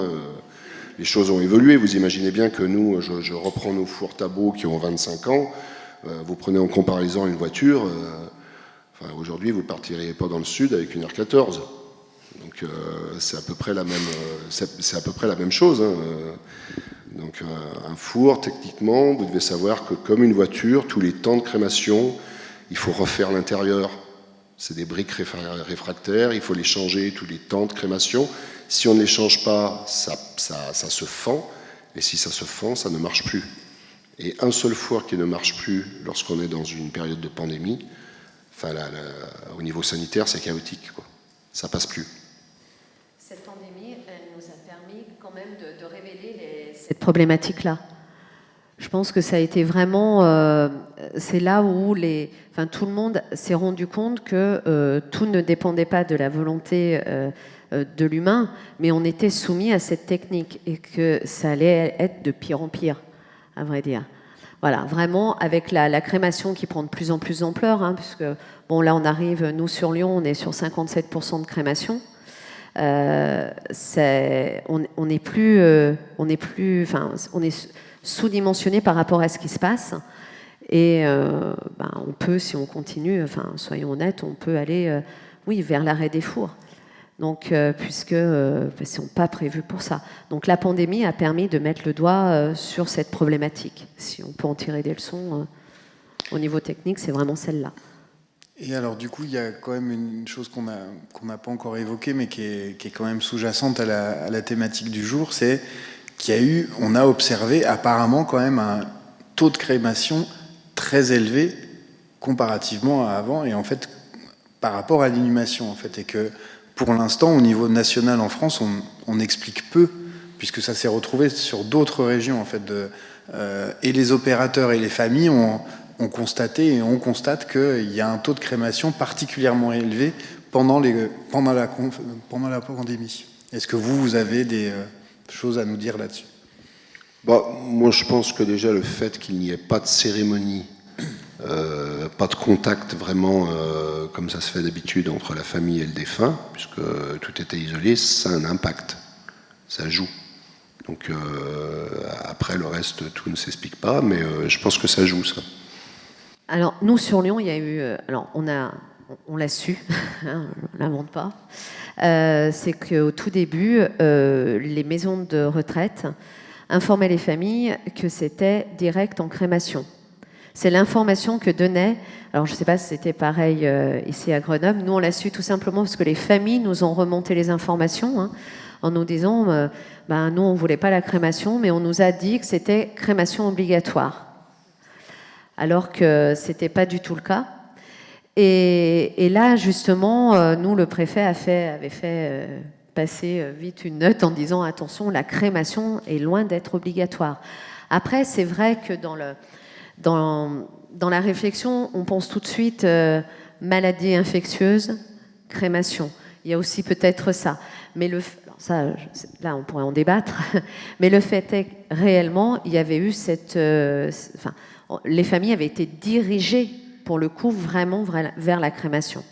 Les choses ont évolué. Vous imaginez bien que nous, je reprends nos fours Tabot qui ont 25 ans. Vous prenez en comparaison une voiture. Aujourd'hui, vous ne partiriez pas dans le sud avec une R14. Donc c'est à peu près la même chose. Donc un four, techniquement, vous devez savoir que comme une voiture, tous les temps de crémation, il faut refaire l'intérieur. C'est des briques réfractaires, il faut les changer tous les temps de crémation. Si on ne les change pas, ça se fend, et si ça se fend, ça ne marche plus. Et un seul four qui ne marche plus lorsqu'on est dans une période de pandémie, au niveau sanitaire, c'est chaotique, quoi. Ça passe plus. Cette pandémie, elle nous a permis quand même de révéler cette problématique-là. Je pense que ça a été vraiment... c'est là où tout le monde s'est rendu compte que tout ne dépendait pas de la volonté de l'humain, mais on était soumis à cette technique et que ça allait être de pire en pire, à vrai dire. Voilà, vraiment, avec la crémation qui prend de plus en plus d'ampleur, puisque, bon, là, on arrive, nous, sur Lyon, on est sur 57% de crémation. On est sous-dimensionné par rapport à ce qui se passe. Et on peut, si on continue, soyons honnêtes, on peut aller vers l'arrêt des fours. Donc, puisque ne sont pas prévus pour ça. Donc la pandémie a permis de mettre le doigt sur cette problématique. Si on peut en tirer des leçons au niveau technique, c'est vraiment celle-là. Et alors du coup, il y a quand même une chose qu'on n'a pas encore évoquée, mais qui est quand même sous-jacente à la thématique du jour, c'est on a observé apparemment quand même un taux de crémation très élevé comparativement à avant, et en fait par rapport à l'inhumation, en fait, et que pour l'instant, au niveau national en France, on explique peu, puisque ça s'est retrouvé sur d'autres régions, en fait, et les opérateurs et les familles ont constaté, et on constate qu'il y a un taux de crémation particulièrement élevé pendant la pandémie. Est-ce que vous avez des choses à nous dire là-dessus ? Moi, je pense que déjà le fait qu'il n'y ait pas de cérémonie, pas de contact vraiment comme ça se fait d'habitude entre la famille et le défunt, puisque tout était isolé, ça a un impact, ça joue. Donc après le reste, tout ne s'explique pas, mais je pense que ça joue, ça. Alors nous sur Lyon, il y a eu, on a on l'a su, hein, on ne l'invente pas, c'est qu'au tout début, les maisons de retraite informaient les familles que c'était direct en crémation. C'est l'information que donnait, alors je ne sais pas si c'était pareil ici à Grenoble, nous on l'a su tout simplement parce que les familles nous ont remonté les informations, hein, en nous disant, nous on ne voulait pas la crémation, mais on nous a dit que c'était crémation obligatoire, alors que ce n'était pas du tout le cas. Et là, justement, nous, le préfet avait fait passer vite une note en disant, attention, la crémation est loin d'être obligatoire. Après, c'est vrai que dans la réflexion, on pense tout de suite maladie infectieuse, crémation. Il y a aussi peut-être ça. Mais là, on pourrait en débattre. Mais le fait est que réellement, il y avait eu les familles avaient été dirigées, pour le coup, vraiment vers la crémation.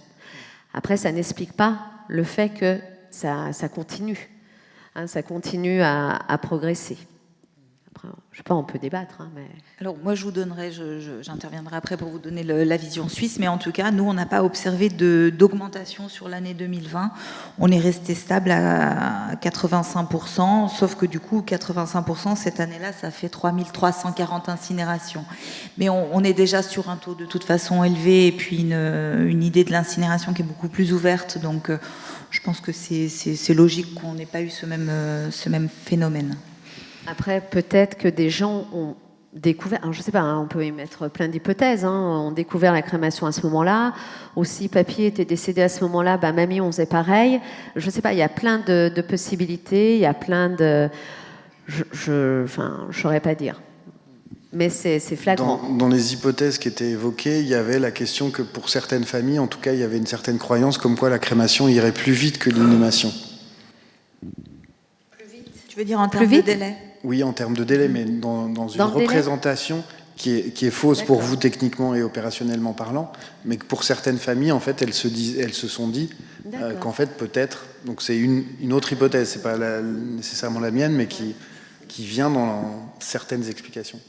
Après, ça n'explique pas le fait que ça continue. Hein, ça continue à progresser. Après, je ne sais pas, on peut débattre. Hein, mais... Alors, moi, je vous donnerai, j'interviendrai après pour vous donner la vision suisse, mais en tout cas, nous, on n'a pas observé d'augmentation sur l'année 2020. On est resté stable à 85%, sauf que du coup, 85%, cette année-là, ça fait 3340 incinérations. Mais on est déjà sur un taux de toute façon élevé, et puis une idée de l'incinération qui est beaucoup plus ouverte, donc je pense que c'est logique qu'on n'ait pas eu ce même phénomène. Après, peut-être que des gens ont découvert, alors je ne sais pas, hein, on peut y mettre plein d'hypothèses, hein, ont découvert la crémation à ce moment-là, aussi papy était décédé à ce moment-là, mamie on faisait pareil, je ne sais pas, il y a plein de possibilités, il y a plein de... je ne saurais pas dire. Mais c'est flagrant. Dans les hypothèses qui étaient évoquées, il y avait la question que pour certaines familles, en tout cas, il y avait une certaine croyance comme quoi la crémation irait plus vite que l'inhumation. Plus vite ? Tu veux dire en termes de délai ? Oui, en termes de délai, mais dans une représentation qui est fausse pour vous techniquement et opérationnellement parlant, mais que pour certaines familles, en fait, elles se sont dit qu'en fait, peut-être, donc c'est une autre hypothèse, c'est pas nécessairement la mienne, mais qui vient dans certaines explications.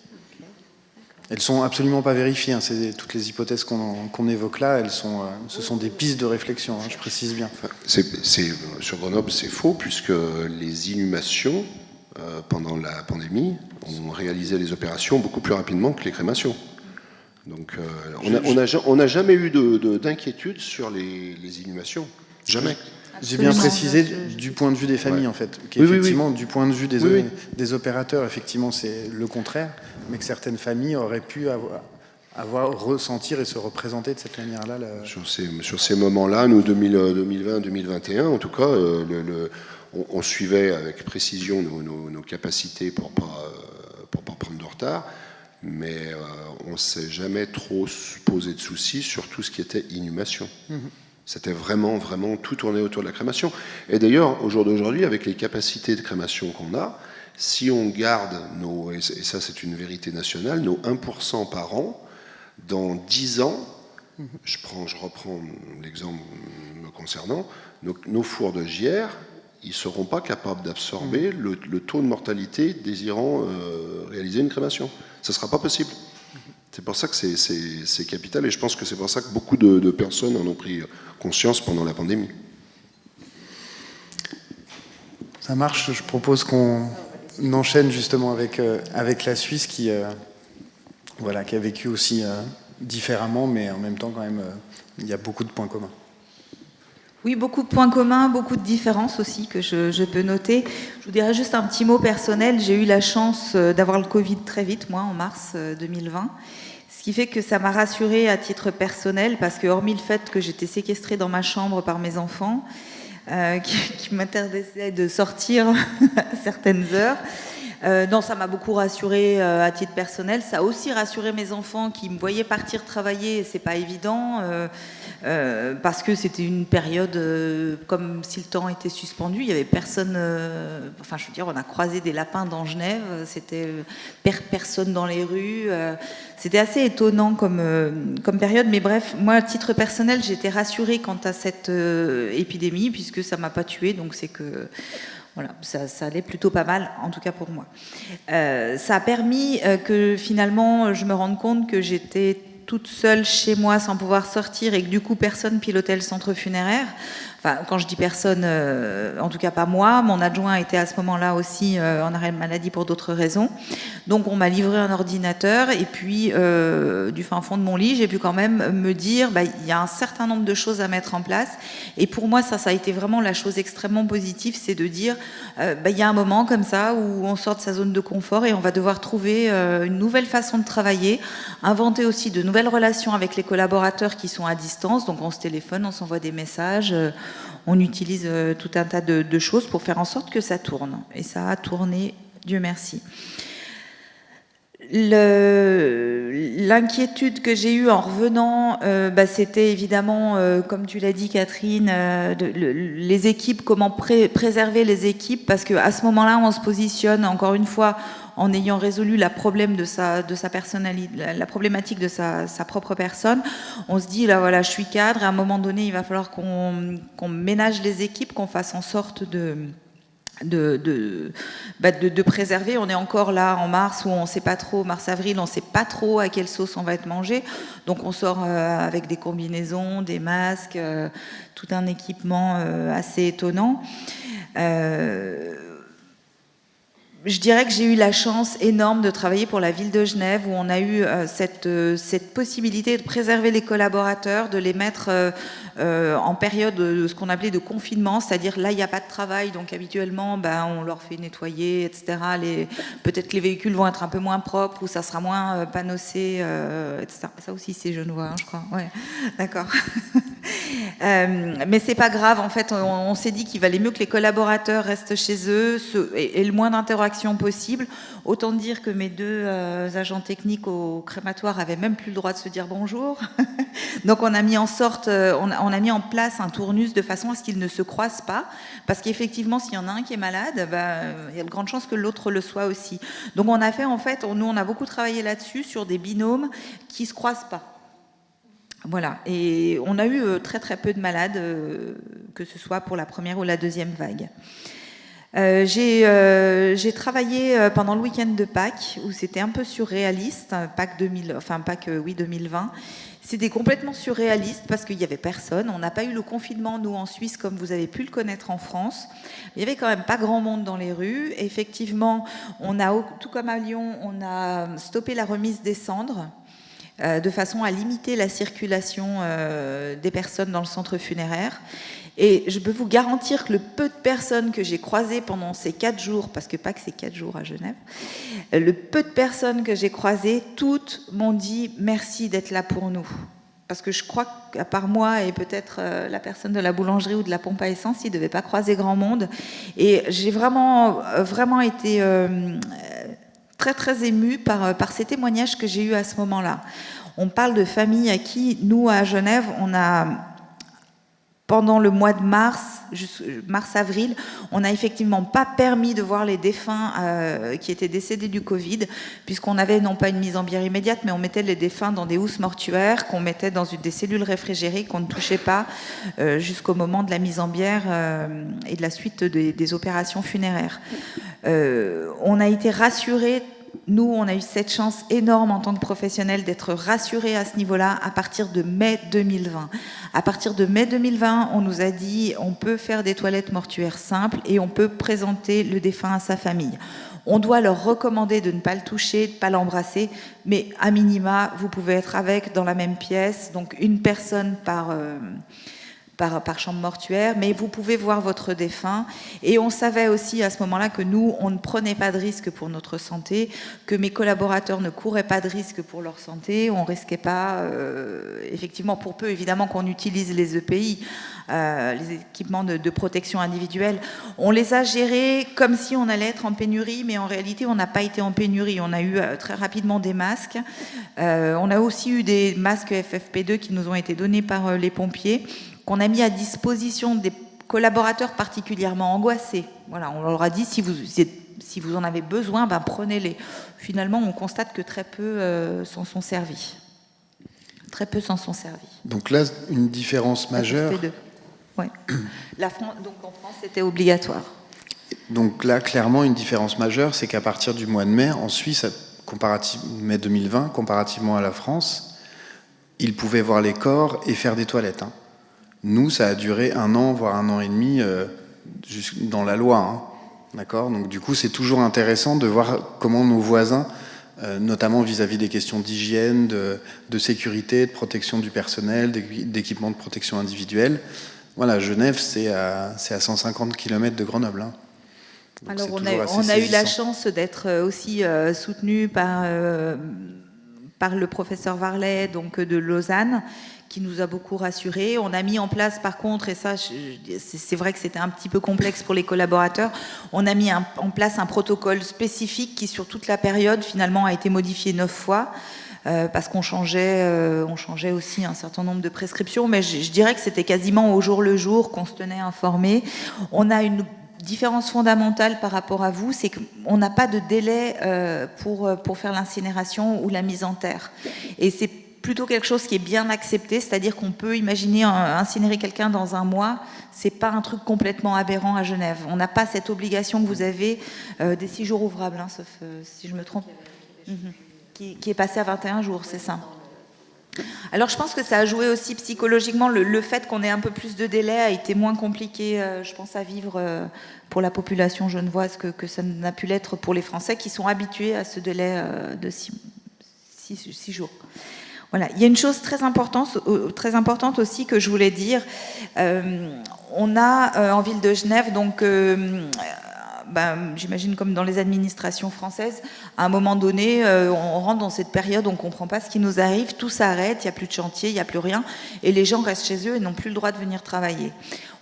Elles sont absolument pas vérifiées, hein, toutes les hypothèses qu'on évoque là, ce sont des pistes de réflexion, hein, je précise bien. Sur Grenoble, c'est faux, puisque les inhumations, pendant la pandémie, on réalisait les opérations beaucoup plus rapidement que les crémations. Donc on n'a jamais eu d'inquiétude sur les inhumations. Jamais. J'ai bien précisé du point de vue des familles, en fait. Effectivement, du point de vue des opérateurs, effectivement, c'est le contraire, mais que certaines familles auraient pu ressentir et se représenter de cette manière-là. Sur ces moments-là, nous, 2020-2021, en tout cas, on suivait avec précision nos capacités pour pas prendre de retard, mais on ne s'est jamais trop posé de soucis sur tout ce qui était inhumation. C'était vraiment tout tourné autour de la crémation. Et d'ailleurs, au jour d'aujourd'hui, avec les capacités de crémation qu'on a, si on garde et ça c'est une vérité nationale, nos 1% par an, dans 10 ans, je reprends l'exemple me concernant, nos fours de JR, ils ne seront pas capables d'absorber le taux de mortalité désirant réaliser une crémation. Ça ne sera pas possible. C'est pour ça que c'est capital, et je pense que c'est pour ça que beaucoup de personnes en ont pris conscience pendant la pandémie. Ça marche, je propose qu'on enchaîne justement avec la Suisse qui a vécu aussi différemment, mais en même temps quand même, il y a beaucoup de points communs. Oui, beaucoup de points communs, beaucoup de différences aussi que je peux noter. Je vous dirais juste un petit mot personnel. J'ai eu la chance d'avoir le Covid très vite, moi, en mars 2020. Ce qui fait que ça m'a rassurée à titre personnel, parce que hormis le fait que j'étais séquestrée dans ma chambre par mes enfants, qui m'interdisaient de sortir à certaines heures, non, ça m'a beaucoup rassurée à titre personnel. Ça a aussi rassuré mes enfants qui me voyaient partir travailler, et c'est pas évident, parce que c'était une période comme si le temps était suspendu. Il y avait personne. Enfin, je veux dire, on a croisé des lapins dans Genève. C'était personne dans les rues. C'était assez étonnant comme période. Mais bref, moi, à titre personnel, j'étais rassurée quant à cette épidémie, puisque ça m'a pas tuée. Donc c'est que voilà, ça allait plutôt pas mal, en tout cas pour moi. Ça a permis que finalement je me rende compte que j'étais toute seule chez moi sans pouvoir sortir et que du coup personne pilotait le centre funéraire. Enfin, quand je dis personne, en tout cas pas moi, mon adjoint était à ce moment-là aussi en arrêt de maladie pour d'autres raisons. Donc on m'a livré un ordinateur et puis du fin fond de mon lit, j'ai pu quand même me dire, il y a un certain nombre de choses à mettre en place. Et pour moi, ça a été vraiment la chose extrêmement positive, c'est de dire, il y a un moment comme ça où on sort de sa zone de confort et on va devoir trouver une nouvelle façon de travailler, inventer aussi de nouvelles relations avec les collaborateurs qui sont à distance. Donc on se téléphone, on s'envoie des messages, on utilise tout un tas de choses pour faire en sorte que ça tourne. Et ça a tourné, Dieu merci. L'inquiétude que j'ai eue en revenant, c'était évidemment, comme tu l'as dit Catherine, les équipes, comment préserver les équipes, parce qu'à ce moment-là, on se positionne, encore une fois, en ayant résolu la problématique de sa propre personne. On se dit, là voilà, je suis cadre, à un moment donné, il va falloir qu'on ménage les équipes, qu'on fasse en sorte de préserver. On est encore là en mars où on sait pas trop, mars-avril, on sait pas trop à quelle sauce on va être mangé. Donc on sort avec des combinaisons, des masques, tout un équipement assez étonnant. Je dirais que j'ai eu la chance énorme de travailler pour la ville de Genève où on a eu cette possibilité de préserver les collaborateurs, de les mettre en période de ce qu'on appelait de confinement, c'est-à-dire là il n'y a pas de travail, donc habituellement on leur fait nettoyer, etc. Peut-être que les véhicules vont être un peu moins propres ou ça sera moins panossé, etc. Ça aussi c'est genevois, je crois. Ouais, d'accord. Mais c'est pas grave, en fait, on s'est dit qu'il valait mieux que les collaborateurs restent chez eux et le moins d'interactions possible. Autant dire que mes deux agents techniques au crématoire avaient même plus le droit de se dire bonjour. Donc on a mis en place un tournus de façon à ce qu'ils ne se croisent pas, parce qu'effectivement s'il y en a un qui est malade, il y a de grandes chances que l'autre le soit aussi. Donc on a fait nous on a beaucoup travaillé là-dessus sur des binômes qui se croisent pas. Voilà, et on a eu très très peu de malades, que ce soit pour la première ou la deuxième vague. J'ai travaillé pendant le week-end de Pâques, où c'était un peu surréaliste, Pâques 2020. C'était complètement surréaliste parce qu'il n'y avait personne. On n'a pas eu le confinement, nous, en Suisse, comme vous avez pu le connaître en France. Il n'y avait quand même pas grand monde dans les rues. Effectivement, tout comme à Lyon, on a stoppé la remise des cendres, de façon à limiter la circulation des personnes dans le centre funéraire. Et je peux vous garantir que le peu de personnes que j'ai croisées pendant ces 4 jours, parce que pas que c'est 4 jours à Genève, le peu de personnes que j'ai croisées, toutes m'ont dit merci d'être là pour nous. Parce que je crois qu'à part moi et peut-être la personne de la boulangerie ou de la pompe à essence, ils ne devaient pas croiser grand monde. Et j'ai vraiment été très très émue par ces témoignages que j'ai eus à ce moment-là. On parle de familles à qui, nous à Genève, on a, pendant le mois de mars-avril, on n'a effectivement pas permis de voir les défunts qui étaient décédés du Covid, puisqu'on avait non pas une mise en bière immédiate, mais on mettait les défunts dans des housses mortuaires, qu'on mettait dans des cellules réfrigérées, qu'on ne touchait pas jusqu'au moment de la mise en bière et de la suite des opérations funéraires. On a été rassurés. Nous, on a eu cette chance énorme en tant que professionnels d'être rassurés à ce niveau-là à partir de mai 2020. À partir de mai 2020, on nous a dit on peut faire des toilettes mortuaires simples et on peut présenter le défunt à sa famille. On doit leur recommander de ne pas le toucher, de ne pas l'embrasser, mais à minima, vous pouvez être avec dans la même pièce, donc une personne par chambre mortuaire, mais vous pouvez voir votre défunt. Et on savait aussi à ce moment-là que nous, on ne prenait pas de risque pour notre santé, que mes collaborateurs ne couraient pas de risque pour leur santé, on ne risquait pas, effectivement, pour peu évidemment qu'on utilise les EPI, les équipements de protection individuelle. On les a gérés comme si on allait être en pénurie, mais en réalité, on n'a pas été en pénurie. On a eu très rapidement des masques. On a aussi eu des masques FFP2 qui nous ont été donnés par les pompiers, qu'on a mis à disposition des collaborateurs particulièrement angoissés. Voilà, on leur a dit, si vous en avez besoin, prenez-les. Finalement, on constate que très peu s'en sont servis. Très peu s'en sont servis. Donc là, une différence majeure. Ouais. Donc en France, c'était obligatoire. Donc là, clairement, une différence majeure, c'est qu'à partir du mois de mai, en Suisse, mai 2020, comparativement à la France, ils pouvaient voir les corps et faire des toilettes. Hein. Nous, ça a duré 1 an, voire 1 an et demi, dans la loi. Hein. D'accord ? Donc du coup, c'est toujours intéressant de voir comment nos voisins, notamment vis-à-vis des questions d'hygiène, de sécurité, de protection du personnel, d'équipement de protection individuelle. Voilà, Genève, c'est à 150 km de Grenoble. Hein. Alors on a eu la chance d'être aussi soutenu par le professeur Varlet, donc de Lausanne, qui nous a beaucoup rassurés. On a mis en place, par contre, et ça, c'est vrai que c'était un petit peu complexe pour les collaborateurs, on a mis en place un protocole spécifique qui, sur toute la période, finalement, a été modifié 9 fois. Parce qu'on changeait aussi un certain nombre de prescriptions, mais je dirais que c'était quasiment au jour le jour qu'on se tenait informé. On a une différence fondamentale par rapport à vous, c'est qu'on n'a pas de délai pour faire l'incinération ou la mise en terre. Et c'est plutôt quelque chose qui est bien accepté, c'est-à-dire qu'on peut imaginer incinérer quelqu'un dans 1 mois, c'est pas un truc complètement aberrant à Genève. On n'a pas cette obligation que vous avez des 6 jours ouvrables, hein, sauf si je me trompe. Qui est passé à 21 jours, c'est ça. Alors je pense que ça a joué aussi psychologiquement, le fait qu'on ait un peu plus de délai a été moins compliqué, je pense, à vivre pour la population genevoise que ça n'a pu l'être pour les Français qui sont habitués à ce délai de 6 jours. Voilà. Il y a une chose très importante aussi que je voulais dire. On a en ville de Genève, donc... j'imagine comme dans les administrations françaises, à un moment donné, on rentre dans cette période, on ne comprend pas ce qui nous arrive, tout s'arrête, il n'y a plus de chantier, il n'y a plus rien, et les gens restent chez eux et n'ont plus le droit de venir travailler.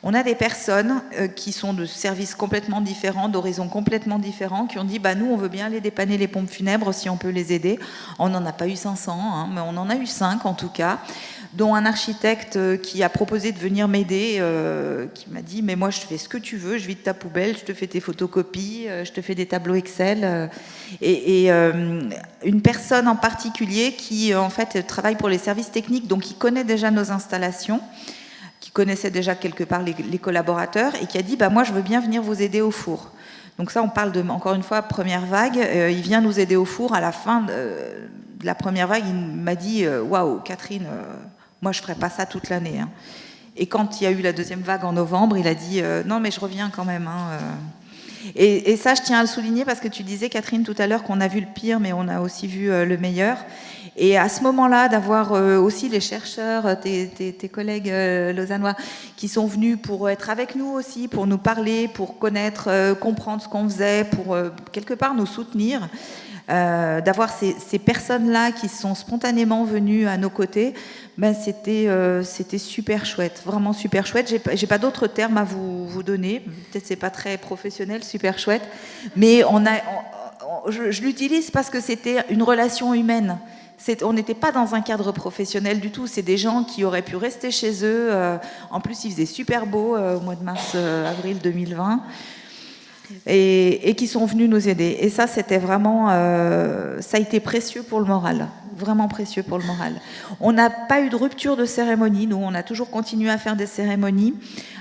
On a des personnes qui sont de services complètement différents, d'horizons complètement différents, qui ont dit nous, on veut bien aller dépanner les pompes funèbres si on peut les aider. On n'en a pas eu 500, hein, mais on en a eu 5 en tout cas, dont un architecte qui a proposé de venir m'aider, qui m'a dit mais moi je fais ce que tu veux, je vide ta poubelle, je te fais tes photocopies, je te fais des tableaux Excel, et une personne en particulier qui en fait travaille pour les services techniques, donc qui connaît déjà nos installations, qui connaissait déjà quelque part les collaborateurs et qui a dit moi je veux bien venir vous aider au four. Donc ça, on parle de, encore une fois, première vague. Il vient nous aider au four. À la fin de la première vague, il m'a dit waouh, Catherine, moi je ferai pas ça toute l'année. Hein. Et quand il y a eu la deuxième vague en novembre, il a dit non mais je reviens quand même. Hein. Et ça, je tiens à le souligner parce que tu disais, Catherine, tout à l'heure qu'on a vu le pire, mais on a aussi vu le meilleur. Et à ce moment-là, d'avoir aussi les chercheurs, tes collègues lausannois, qui sont venus pour être avec nous aussi, pour nous parler, pour connaître, comprendre ce qu'on faisait, pour quelque part nous soutenir, d'avoir ces personnes-là qui sont spontanément venues à nos côtés, c'était super chouette, vraiment super chouette. J'ai pas d'autres termes à vous donner, peut-être c'est pas très professionnel, super chouette, mais je l'utilise parce que c'était une relation humaine. On n'était pas dans un cadre professionnel du tout. C'est des gens qui auraient pu rester chez eux. En plus, il faisait super beau au mois de mars-avril 2020. Et qui sont venus nous aider. Et ça, c'était vraiment... ça a été précieux pour le moral. Vraiment précieux pour le moral. On n'a pas eu de rupture de cérémonie. Nous, on a toujours continué à faire des cérémonies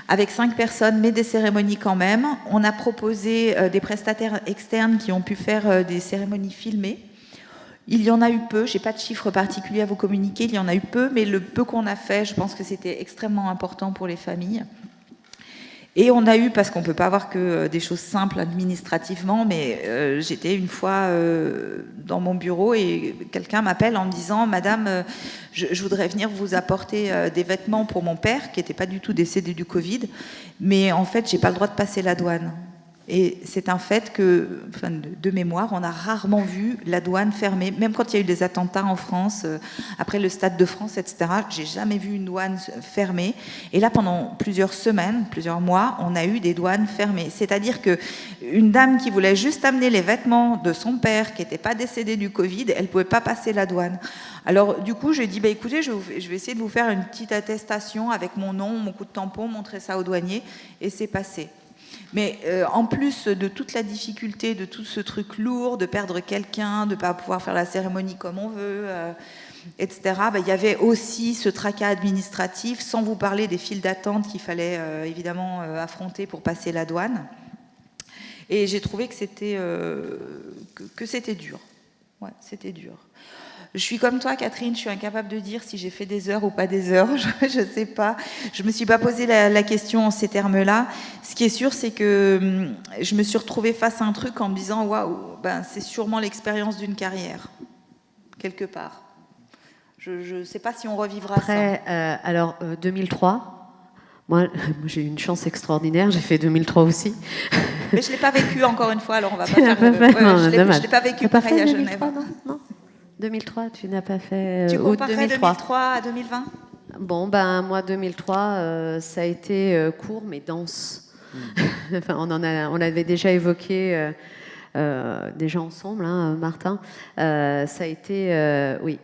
avec 5 personnes, mais des cérémonies quand même. On a proposé des prestataires externes qui ont pu faire des cérémonies filmées. Il y en a eu peu, je n'ai pas de chiffres particuliers à vous communiquer, il y en a eu peu, mais le peu qu'on a fait, je pense que c'était extrêmement important pour les familles. Et on a eu, parce qu'on ne peut pas avoir que des choses simples administrativement, mais j'étais une fois dans mon bureau et quelqu'un m'appelle en me disant « Madame, je voudrais venir vous apporter des vêtements pour mon père, qui n'était pas du tout décédé du Covid, mais en fait, je n'ai pas le droit de passer la douane. » Et c'est un fait que, de mémoire, on a rarement vu la douane fermée, même quand il y a eu des attentats en France, après le Stade de France, etc. J'ai jamais vu une douane fermée. Et là, pendant plusieurs semaines, plusieurs mois, on a eu des douanes fermées. C'est-à-dire qu'une dame qui voulait juste amener les vêtements de son père, qui n'était pas décédé du Covid, elle ne pouvait pas passer la douane. Alors, du coup, j'ai dit, écoutez, je vais essayer de vous faire une petite attestation avec mon nom, mon coup de tampon, montrer ça au douanier, et c'est passé. Mais en plus de toute la difficulté, de tout ce truc lourd, de perdre quelqu'un, de ne pas pouvoir faire la cérémonie comme on veut, etc., il y avait aussi ce tracas administratif, sans vous parler des files d'attente qu'il fallait évidemment affronter pour passer la douane. Et j'ai trouvé que c'était dur. Ouais, c'était dur. Je suis comme toi, Catherine, je suis incapable de dire si j'ai fait des heures ou pas des heures, je ne sais pas. Je ne me suis pas posé la question en ces termes-là. Ce qui est sûr, c'est que je me suis retrouvée face à un truc en me disant « Waouh, c'est sûrement l'expérience d'une carrière, quelque part ». Je ne sais pas si on revivra après, ça. Alors, 2003, moi j'ai eu une chance extraordinaire, j'ai fait 2003 aussi. Mais je ne l'ai pas vécu, encore une fois, alors on va pas Tu n'as faire... pas fait, non, je ne l'ai pas vécu pas pareil fait à 2003, Genève. Non, 2003, tu n'as pas fait Tu août comparerais 2003 à 2020 ? Bon, moi, 2003, ça a été court, mais dense. Enfin, on l'avait déjà évoqué déjà ensemble, hein, Martin. Ça a été, oui.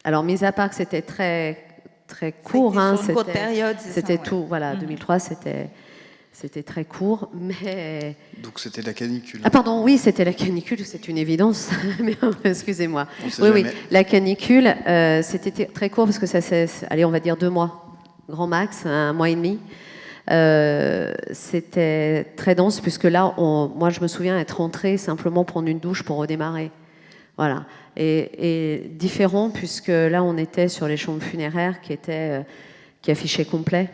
Alors, mis à part que c'était très, très court, hein, sur une courte période, c'était ça, tout. Voilà, 2003, c'était très court, mais... Donc c'était la canicule. Ah pardon, oui, c'était la canicule, c'est une évidence. Excusez-moi. Oui, la canicule, c'était très court parce que ça s'est... Allez, on va dire 2 mois, grand max, 1 mois et demi. C'était très dense puisque là, moi je me souviens être rentrée simplement prendre une douche pour redémarrer. Voilà. Et différent puisque là, on était sur les chambres funéraires qui affichaient complet.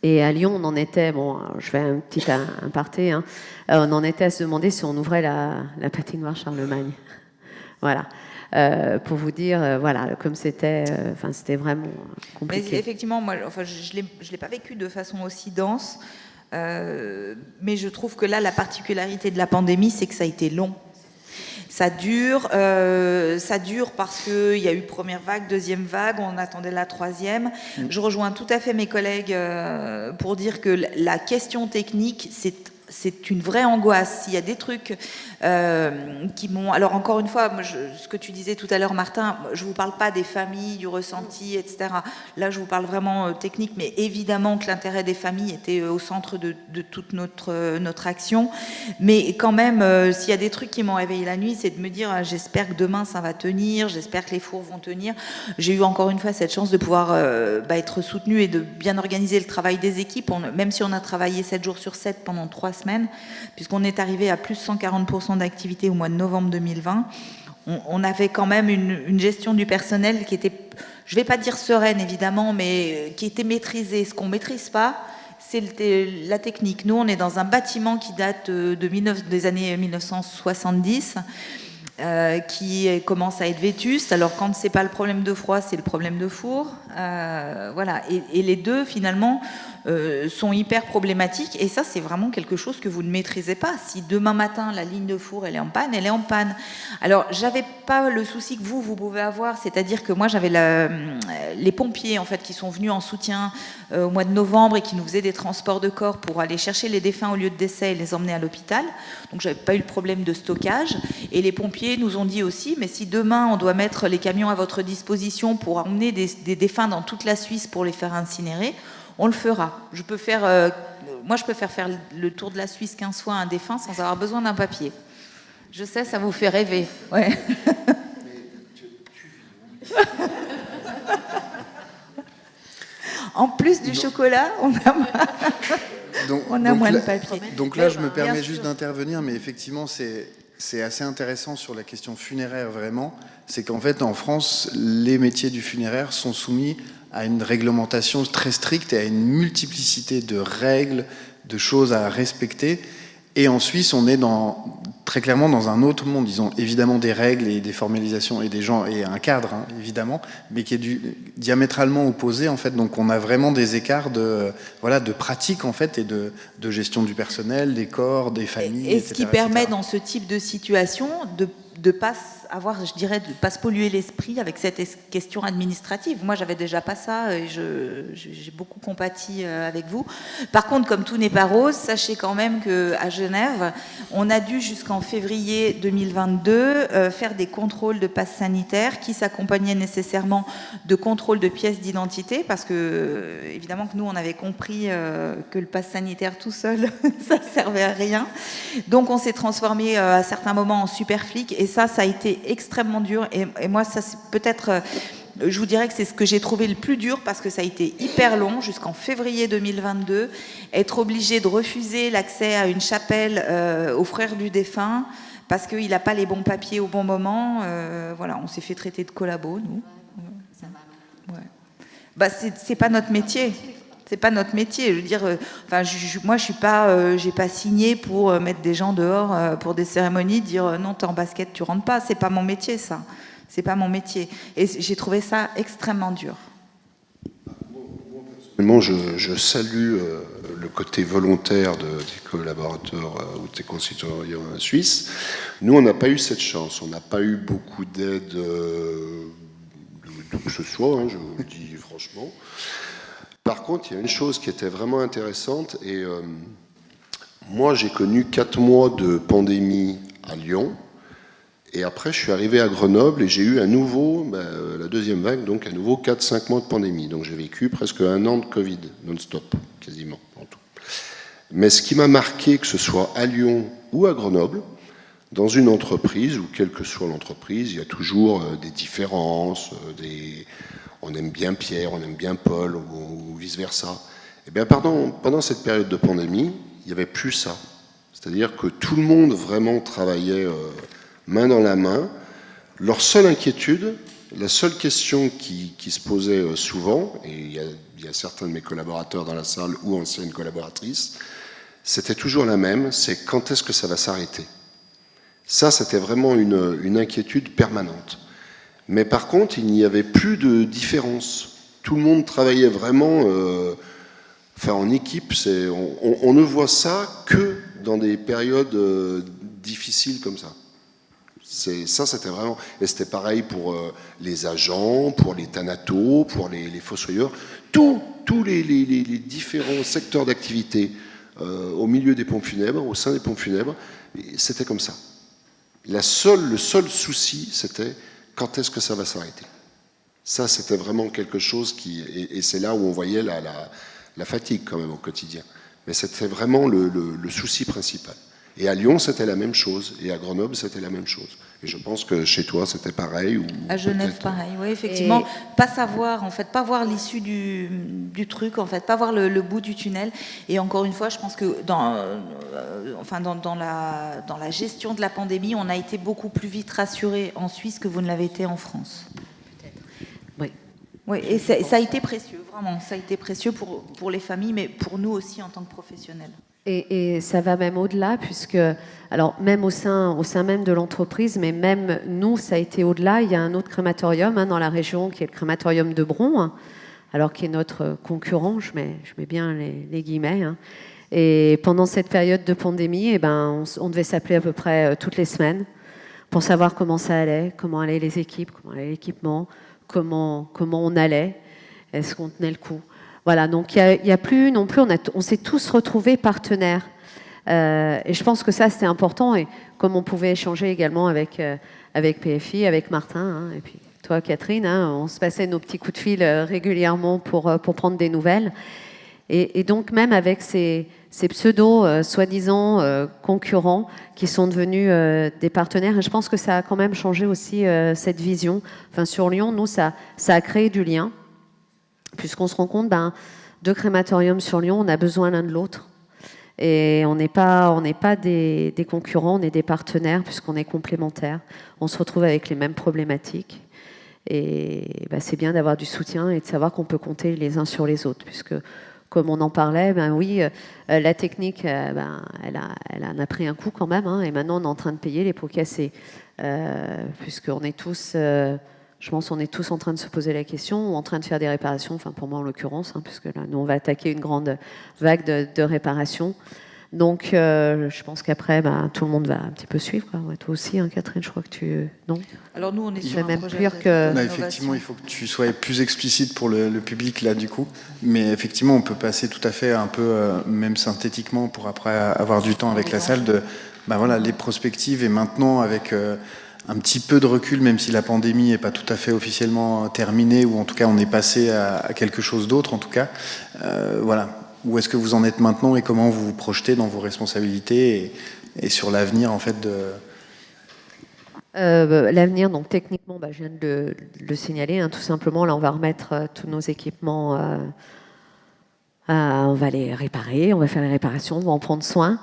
Et à Lyon, on en était, bon, je fais un petit aparté, hein, on en était à se demander si on ouvrait la patinoire Charlemagne. Voilà. Pour vous dire, voilà, comme c'était vraiment compliqué. Mais effectivement, moi, je l'ai pas vécu de façon aussi dense, mais je trouve que là, la particularité de la pandémie, c'est que ça a été long. Ça dure parce qu'il y a eu première vague, deuxième vague, on attendait la troisième. Je rejoins tout à fait mes collègues pour dire que la question technique, c'est une vraie angoisse. S'il y a des trucs qui m'ont... Alors encore une fois, ce que tu disais tout à l'heure, Martin, je ne vous parle pas des familles, du ressenti, etc. Là, je vous parle vraiment technique, mais évidemment que l'intérêt des familles était au centre de toute notre action. Mais quand même, s'il y a des trucs qui m'ont réveillé la nuit, c'est de me dire, j'espère que demain ça va tenir, j'espère que les fours vont tenir. J'ai eu encore une fois cette chance de pouvoir être soutenue et de bien organiser le travail des équipes, même si on a travaillé 7 jours sur 7 pendant 3 semaines, puisqu'on est arrivé à plus 140% d'activité au mois de novembre 2020, on avait quand même une gestion du personnel qui était, je ne vais pas dire sereine évidemment, mais qui était maîtrisée. Ce qu'on ne maîtrise pas, c'est la technique. Nous, on est dans un bâtiment qui date des années 1970, qui commence à être vétuste. Alors quand c'est pas le problème de froid, c'est le problème de four. Voilà. Et les deux, finalement, sont hyper problématiques, et ça c'est vraiment quelque chose que vous ne maîtrisez pas. Si demain matin la ligne de four elle est en panne. Alors j'avais pas le souci que vous pouvez avoir, c'est-à-dire que moi j'avais les pompiers en fait qui sont venus en soutien au mois de novembre et qui nous faisaient des transports de corps pour aller chercher les défunts au lieu de décès et les emmener à l'hôpital. Donc j'avais pas eu le problème de stockage, et les pompiers nous ont dit aussi, mais si demain on doit mettre les camions à votre disposition pour emmener des défunts dans toute la Suisse pour les faire incinérer, on le fera. Je peux faire le tour de la Suisse 15 fois un défunt sans avoir besoin d'un papier. Je sais, ça vous fait rêver. Ouais. En plus du chocolat, on a moins de papier. Donc là, je me permets juste d'intervenir, mais effectivement, c'est assez intéressant sur la question funéraire, vraiment. C'est qu'en fait, en France, les métiers du funéraire sont soumis à une réglementation très stricte et à une multiplicité de règles, de choses à respecter. Et en Suisse, on est très clairement dans un autre monde. Ils ont évidemment des règles et des formalisations et des gens et un cadre, hein, évidemment, mais qui est diamétralement opposé, en fait. Donc on a vraiment des écarts de pratique, en fait, et de gestion du personnel, des corps, des familles, et ce qui permet dans ce type de situation de pas avoir, je dirais, de pas se polluer l'esprit avec cette question administrative. Moi, j'avais déjà pas ça et j'ai beaucoup compati avec vous. Par contre, comme tout n'est pas rose, sachez quand même qu'à Genève, on a dû jusqu'en février 2022 faire des contrôles de passe sanitaire qui s'accompagnaient nécessairement de contrôles de pièces d'identité, parce que, évidemment, que nous, on avait compris que le passe sanitaire tout seul, ça servait à rien. Donc, on s'est transformé à certains moments en super flic, et ça a été extrêmement dur, et moi ça c'est peut-être, je vous dirais que c'est ce que j'ai trouvé le plus dur, parce que ça a été hyper long, jusqu'en février 2022, être obligé de refuser l'accès à une chapelle aux frères du défunt, parce qu'il n'a pas les bons papiers au bon moment. Voilà, on s'est fait traiter de collabo, nous. Ouais. Bah, c'est pas notre métier. C'est pas notre métier. Je veux dire, moi, je suis pas, j'ai pas signé pour mettre des gens dehors pour des cérémonies, dire non, t'es en basket, tu rentres pas. C'est pas mon métier, ça. C'est pas mon métier. Et j'ai trouvé ça extrêmement dur. Personnellement, je salue le côté volontaire des collaborateurs ou des concitoyens suisses. Nous, on n'a pas eu cette chance. On n'a pas eu beaucoup d'aide d'où que ce soit, hein, je vous le dis franchement. Par contre, il y a une chose qui était vraiment intéressante. Et moi, j'ai connu 4 mois de pandémie à Lyon. Et après, je suis arrivé à Grenoble et j'ai eu à nouveau, la deuxième vague, donc à nouveau 4-5 mois de pandémie. Donc j'ai vécu presque 1 an de Covid, non-stop, quasiment, en tout. Mais ce qui m'a marqué, que ce soit à Lyon ou à Grenoble, dans une entreprise, ou quelle que soit l'entreprise, il y a toujours des différences, on aime bien Pierre, on aime bien Paul, ou vice-versa. Eh bien, pendant cette période de pandémie, il n'y avait plus ça. C'est-à-dire que tout le monde vraiment travaillait main dans la main. Leur seule inquiétude, la seule question qui se posait souvent, et il y a certains de mes collaborateurs dans la salle ou anciennes collaboratrices, c'était toujours la même, c'est quand est-ce que ça va s'arrêter. Ça, c'était vraiment une inquiétude permanente. Mais par contre, il n'y avait plus de différence. Tout le monde travaillait vraiment en équipe. On ne voit ça que dans des périodes difficiles comme ça. Ça, c'était vraiment... Et c'était pareil pour les agents, pour les thanatos, pour les fossoyeurs. Tous les différents secteurs d'activité au milieu des pompes funèbres, au sein des pompes funèbres, c'était comme ça. Le seul souci, c'était quand est-ce que ça va s'arrêter. Ça, c'était vraiment quelque chose et c'est là où on voyait la fatigue quand même au quotidien. Mais c'était vraiment le souci principal. Et à Lyon, c'était la même chose. Et à Grenoble, c'était la même chose. Et je pense que chez toi, c'était pareil. Ou à Genève, pareil. Oui, effectivement. Et... Pas savoir, en fait, pas voir l'issue du truc, en fait, pas voir le bout du tunnel. Et encore une fois, je pense que dans la gestion de la pandémie, on a été beaucoup plus vite rassurés en Suisse que vous ne l'avez été en France. Peut-être. Oui. Oui, et ça a été précieux, vraiment. Ça a été précieux pour les familles, mais pour nous aussi en tant que professionnels. Et ça va même au-delà, puisque, alors même au sein même de l'entreprise, mais même nous, ça a été au-delà. Il y a un autre crématorium dans la région qui est le crématorium de Bron, alors qui est notre concurrent, je mets bien les guillemets. Et pendant cette période de pandémie, on devait s'appeler à peu près toutes les semaines pour savoir comment ça allait, comment allaient les équipes, comment allait l'équipement, comment on allait, est-ce qu'on tenait le coup. Voilà, donc il y a plus non plus, on s'est tous retrouvés partenaires. Et je pense que ça, c'était important. Et comme on pouvait échanger également avec PFI, avec Martin, et puis toi, Catherine, on se passait nos petits coups de fil régulièrement pour prendre des nouvelles. Et donc, même avec ces pseudo, soi-disant concurrents qui sont devenus des partenaires, et je pense que ça a quand même changé aussi cette vision. Enfin, sur Lyon, nous, ça a créé du lien. Puisqu'on se rend compte, deux crématoriums sur Lyon, on a besoin l'un de l'autre. Et on n'est pas des concurrents, on est des partenaires, puisqu'on est complémentaires. On se retrouve avec les mêmes problématiques. Et c'est bien d'avoir du soutien et de savoir qu'on peut compter les uns sur les autres. Puisque, comme on en parlait, oui, la technique, elle en a pris un coup quand même. Et maintenant, on est en train de payer les pots cassés. Puisqu'on est tous... je pense qu'on est tous en train de se poser la question, ou en train de faire des réparations, enfin pour moi en l'occurrence, puisque là, nous, on va attaquer une grande vague de réparations. Donc, je pense qu'après, tout le monde va un petit peu suivre. Quoi. Ouais, toi aussi, Catherine, je crois que tu... Non. Alors nous, on est sur un même projet pire que... Là, effectivement, il faut que tu sois plus explicite pour le public, là, du coup. Mais effectivement, on peut passer tout à fait un peu, même synthétiquement, pour après avoir du temps avec la salle, les prospectives, et maintenant, avec... un petit peu de recul, même si la pandémie n'est pas tout à fait officiellement terminée, ou en tout cas on est passé à quelque chose d'autre, en tout cas. Voilà. Où est-ce que vous en êtes maintenant et comment vous vous projetez dans vos responsabilités et sur l'avenir, en fait, de... L'avenir, donc techniquement, je viens de le signaler, tout simplement. Là, on va remettre tous nos équipements On va les réparer, on va faire les réparations, on va en prendre soin.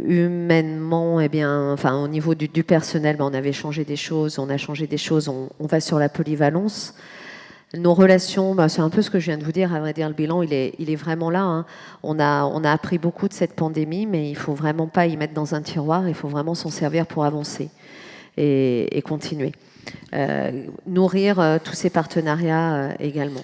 Humainement, eh bien, enfin, au niveau du personnel, on avait changé des choses, on a changé des choses, on va sur la polyvalence. Nos relations, c'est un peu ce que je viens de vous dire. À vrai dire, le bilan, il est vraiment là. Hein. On a appris beaucoup de cette pandémie, mais il faut vraiment pas y mettre dans un tiroir. Il faut vraiment s'en servir pour avancer et continuer. Nourrir tous ces partenariats également.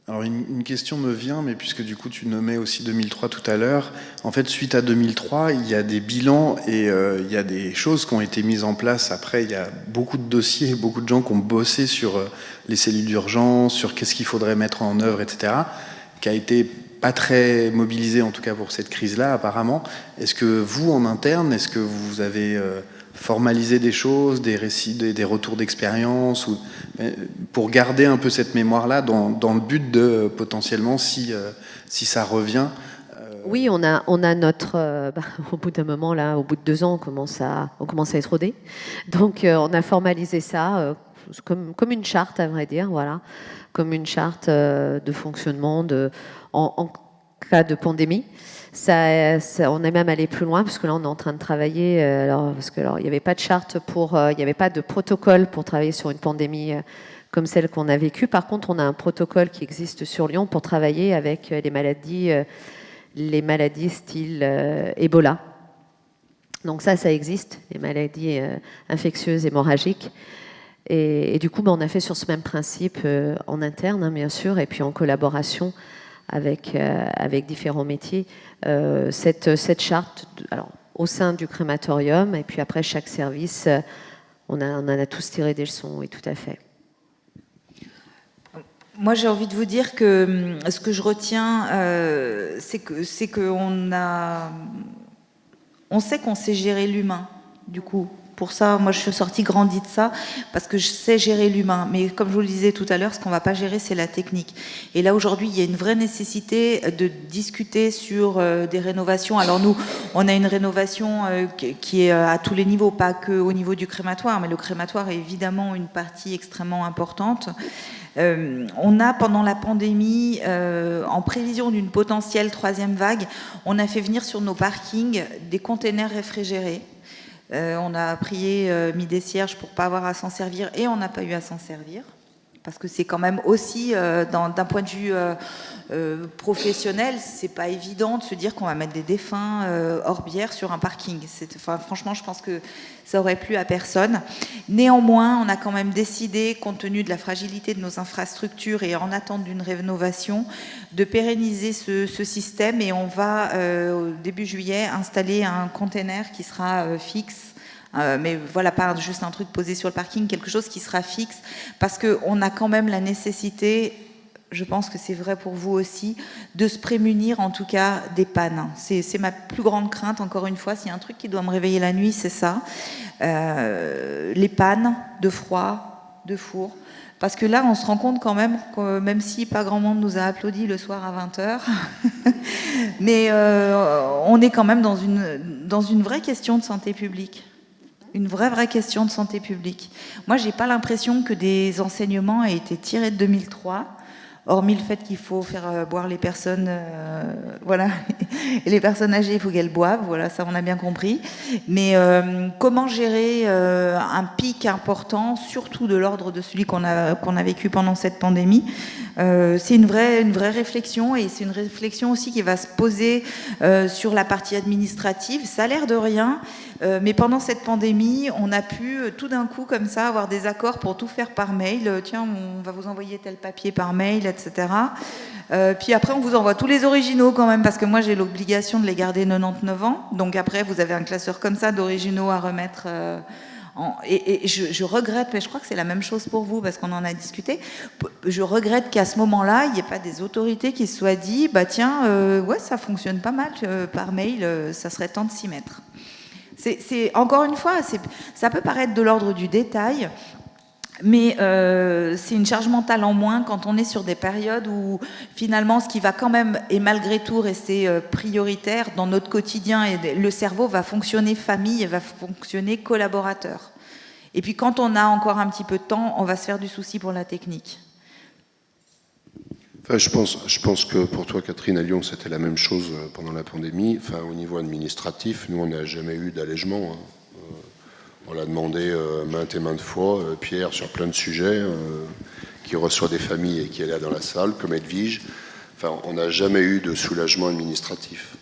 Alors une question me vient, mais puisque du coup tu nommais aussi 2003 tout à l'heure, en fait suite à 2003, il y a des bilans et il y a des choses qui ont été mises en place. Après, il y a beaucoup de dossiers, beaucoup de gens qui ont bossé sur les cellules d'urgence, sur qu'est-ce qu'il faudrait mettre en œuvre, etc., qui a été pas très mobilisé en tout cas pour cette crise-là apparemment. Est-ce que vous, en interne, est-ce que vous avez formalisé des choses, des récits, des retours d'expérience, ou pour garder un peu cette mémoire-là dans le but de potentiellement, si ça revient. Oui, on a notre. Au bout d'un moment, là, au bout de 2 ans, on commence à être rodé. Donc, on a formalisé ça comme une charte, à vrai dire, voilà, comme une charte de fonctionnement en cas de pandémie. On est même allé plus loin parce que là on est en train de travailler il n'y avait pas de charte il n'y avait pas de protocole pour travailler sur une pandémie comme celle qu'on a vécue. Par contre, on a un protocole qui existe sur Lyon pour travailler avec les maladies style Ebola. Donc ça existe, les maladies infectieuses hémorragiques. Et du coup, on a fait sur ce même principe en interne, hein, bien sûr, et puis en collaboration avec différents métiers, cette charte au sein du crématorium, et puis après chaque service, on en a tous tiré des leçons, oui, tout à fait. Moi, j'ai envie de vous dire que ce que je retiens, c'est que on sait qu'on sait gérer l'humain, du coup. Pour ça, moi, je suis sortie grandie de ça, parce que je sais gérer l'humain. Mais comme je vous le disais tout à l'heure, ce qu'on ne va pas gérer, c'est la technique. Et là, aujourd'hui, il y a une vraie nécessité de discuter sur des rénovations. Alors nous, on a une rénovation qui est à tous les niveaux, pas qu'au niveau du crématoire, mais le crématoire est évidemment une partie extrêmement importante. On a, pendant la pandémie, en prévision d'une potentielle 3e vague, on a fait venir sur nos parkings des containers réfrigérés. On a prié mis des cierges pour ne pas avoir à s'en servir, et on n'a pas eu à s'en servir. Parce que c'est quand même aussi, d'un point de vue professionnel, c'est pas évident de se dire qu'on va mettre des défunts hors bière sur un parking. Franchement, je pense que ça aurait plu à personne. Néanmoins, on a quand même décidé, compte tenu de la fragilité de nos infrastructures et en attente d'une rénovation, de pérenniser ce système, et on va, au début juillet, installer un container qui sera fixe. Mais voilà, pas juste un truc posé sur le parking, quelque chose qui sera fixe, parce qu'on a quand même la nécessité, je pense que c'est vrai pour vous aussi, de se prémunir en tout cas des pannes. C'est ma plus grande crainte, encore une fois, s'il y a un truc qui doit me réveiller la nuit, c'est ça. Les pannes de froid, de four. Parce que là, on se rend compte quand même que même si pas grand monde nous a applaudi le soir à 20h, mais on est quand même dans une vraie question de santé publique. Une vraie question de santé publique. Moi, j'ai pas l'impression que des enseignements aient été tirés de 2003, hormis le fait qu'il faut faire boire les personnes, voilà, et les personnes âgées, il faut qu'elles boivent, voilà, ça on a bien compris. Mais comment gérer un pic important, surtout de l'ordre de celui qu'on a vécu pendant cette pandémie, c'est une vraie réflexion, et c'est une réflexion aussi qui va se poser sur la partie administrative. Ça a l'air de rien, mais pendant cette pandémie, on a pu tout d'un coup comme ça avoir des accords pour tout faire par mail. Tiens, on va vous envoyer tel papier par mail, etc. Puis après, on vous envoie tous les originaux quand même, parce que moi, j'ai l'obligation de les garder 99 ans. Donc après, vous avez un classeur comme ça d'originaux à remettre. Et je regrette, mais je crois que c'est la même chose pour vous, parce qu'on en a discuté. Je regrette qu'à ce moment-là, il n'y ait pas des autorités qui se soient dit, bah tiens, ouais, ça fonctionne pas mal par mail, ça serait temps de s'y mettre. Encore une fois, ça peut paraître de l'ordre du détail, mais c'est une charge mentale en moins quand on est sur des périodes où finalement ce qui va quand même et malgré tout rester prioritaire dans notre quotidien, et le cerveau va fonctionner famille et va fonctionner collaborateur. Et puis quand on a encore un petit peu de temps, on va se faire du souci pour la technique. Enfin, je pense que pour toi, Catherine, à Lyon, c'était la même chose pendant la pandémie. Enfin, au niveau administratif, nous, on n'a jamais eu d'allègement, hein. On l'a demandé maintes et maintes fois, Pierre, sur plein de sujets, qui reçoit des familles et qui est là dans la salle, comme Edwige. Enfin, on n'a jamais eu de soulagement administratif.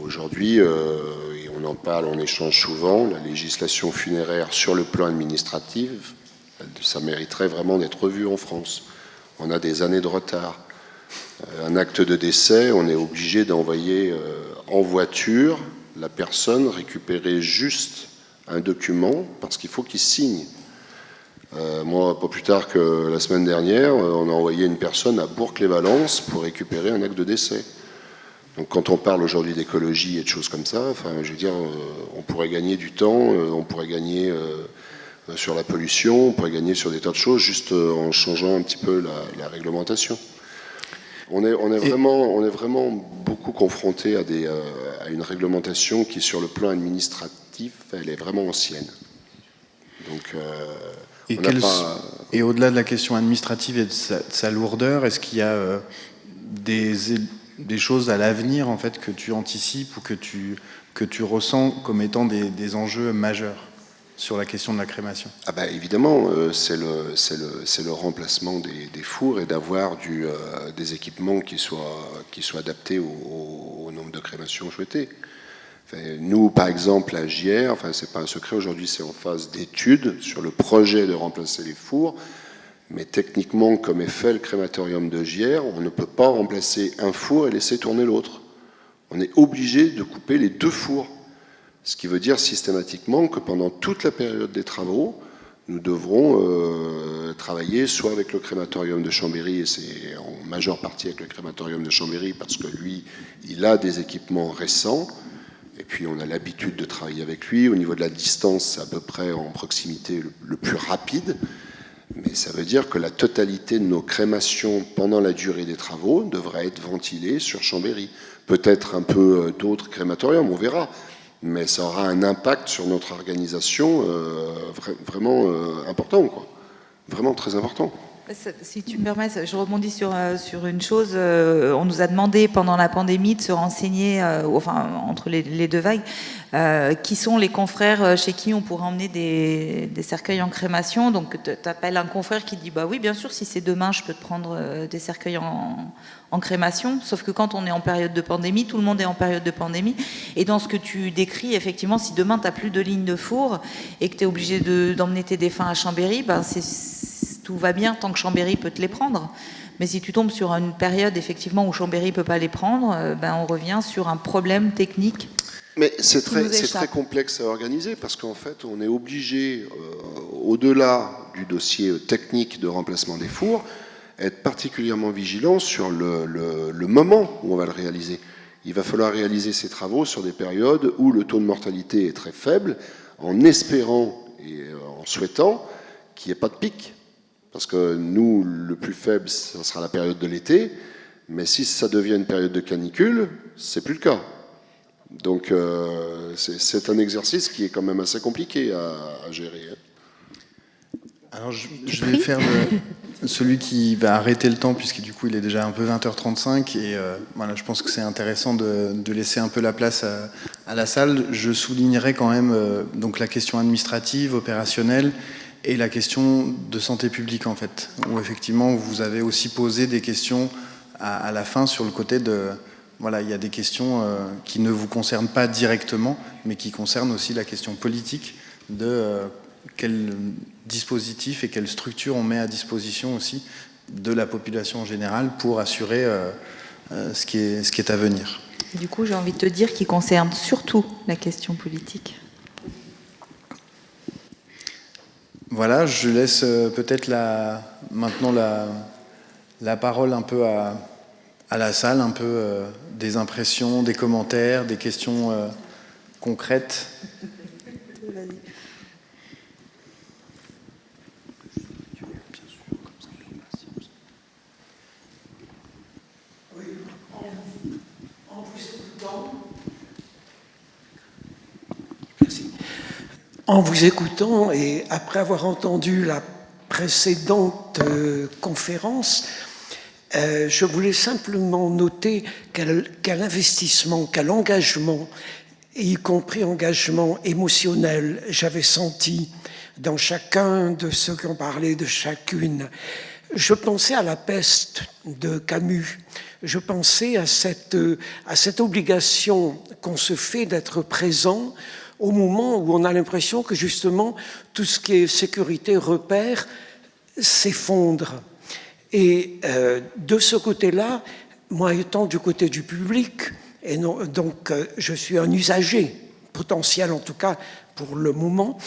Aujourd'hui, et on en parle, on échange souvent, la législation funéraire sur le plan administratif, ça mériterait vraiment d'être revu en France. On a des années de retard. Un acte de décès, on est obligé d'envoyer en voiture la personne récupérer juste un document parce qu'il faut qu'il signe. Moi, pas plus tard que la semaine dernière, on a envoyé une personne à Bourg-les-Valences pour récupérer un acte de décès. Donc quand on parle aujourd'hui d'écologie et de choses comme ça, enfin, je veux dire, on pourrait gagner du temps, on pourrait gagner sur la pollution, on pourrait gagner sur des tas de choses juste en changeant un petit peu la réglementation. On est vraiment beaucoup confronté à une réglementation qui, sur le plan administratif, elle est vraiment ancienne. Donc, et au-delà de la question administrative et de sa lourdeur, est-ce qu'il y a des choses à l'avenir en fait que tu anticipes ou que tu ressens comme étant des enjeux majeurs sur la question de la crémation? Ah bah évidemment, c'est le remplacement des fours et d'avoir des équipements qui soient adaptés au nombre de crémations souhaitées. Enfin, nous, par exemple, à JR, enfin c'est pas un secret, aujourd'hui c'est en phase d'étude sur le projet de remplacer les fours, mais techniquement, comme est fait le crématorium de JR, on ne peut pas remplacer un four et laisser tourner l'autre. On est obligé de couper les deux fours. Ce qui veut dire systématiquement que pendant toute la période des travaux, nous devrons travailler soit avec le crématorium de Chambéry, et c'est en majeure partie avec le crématorium de Chambéry, parce que lui, il a des équipements récents, et puis on a l'habitude de travailler avec lui. Au niveau de la distance, c'est à peu près en proximité le plus rapide, mais ça veut dire que la totalité de nos crémations pendant la durée des travaux devrait être ventilée sur Chambéry. Peut-être un peu d'autres crématoriums, on verra. Mais ça aura un impact sur notre organisation vraiment important, quoi. Vraiment très important. Si tu me permets, je rebondis sur une chose. On nous a demandé pendant la pandémie de se renseigner, enfin entre les deux vagues, qui sont les confrères chez qui on pourrait emmener des cercueils en crémation. Donc tu appelles un confrère qui dit bah oui bien sûr, si c'est demain je peux te prendre des cercueils en crémation. Sauf que quand on est en période de pandémie, tout le monde est en période de pandémie. Et dans ce que tu décris, effectivement, si demain tu n'as plus de ligne de four et que tu es obligé d'emmener tes défunts à Chambéry, ben tout va bien tant que Chambéry peut te les prendre. Mais si tu tombes sur une période effectivement où Chambéry ne peut pas les prendre, ben on revient sur un problème technique. Mais c'est très complexe à organiser parce qu'en fait, on est obligé, au-delà du dossier technique de remplacement des fours, être particulièrement vigilant sur le moment où on va le réaliser. Il va falloir réaliser ces travaux sur des périodes où le taux de mortalité est très faible, en espérant et en souhaitant qu'il n'y ait pas de pic. Parce que nous, le plus faible, ça sera la période de l'été, mais si ça devient une période de canicule, c'est plus le cas. Donc c'est un exercice qui est quand même assez compliqué à gérer. Alors je vais faire celui qui va arrêter le temps, puisque du coup il est déjà un peu 20h35, et voilà, je pense que c'est intéressant de laisser un peu la place à la salle. Je soulignerai quand même donc la question administrative, opérationnelle, et la question de santé publique en fait, où effectivement vous avez aussi posé des questions à la fin sur le côté de... Voilà, il y a des questions qui ne vous concernent pas directement, mais qui concernent aussi la question politique de quel dispositif et quelle structure on met à disposition aussi de la population en général pour assurer ce qui est à venir. Du coup, j'ai envie de te dire qu'il concerne surtout la question politique. Voilà, je laisse peut-être maintenant la parole un peu à la salle, un peu des impressions, des commentaires, des questions concrètes. En vous écoutant et après avoir entendu la précédente conférence, Je voulais simplement noter quel investissement, quel engagement, y compris engagement émotionnel, j'avais senti dans chacun de ceux qui ont parlé, de chacune. Je pensais à la peste de Camus. Je pensais à cette obligation qu'on se fait d'être présent au moment où on a l'impression que justement tout ce qui est sécurité, repère, s'effondre. Et de ce côté-là, moi étant du côté du public, et non, donc je suis un usager potentiel en tout cas pour le moment,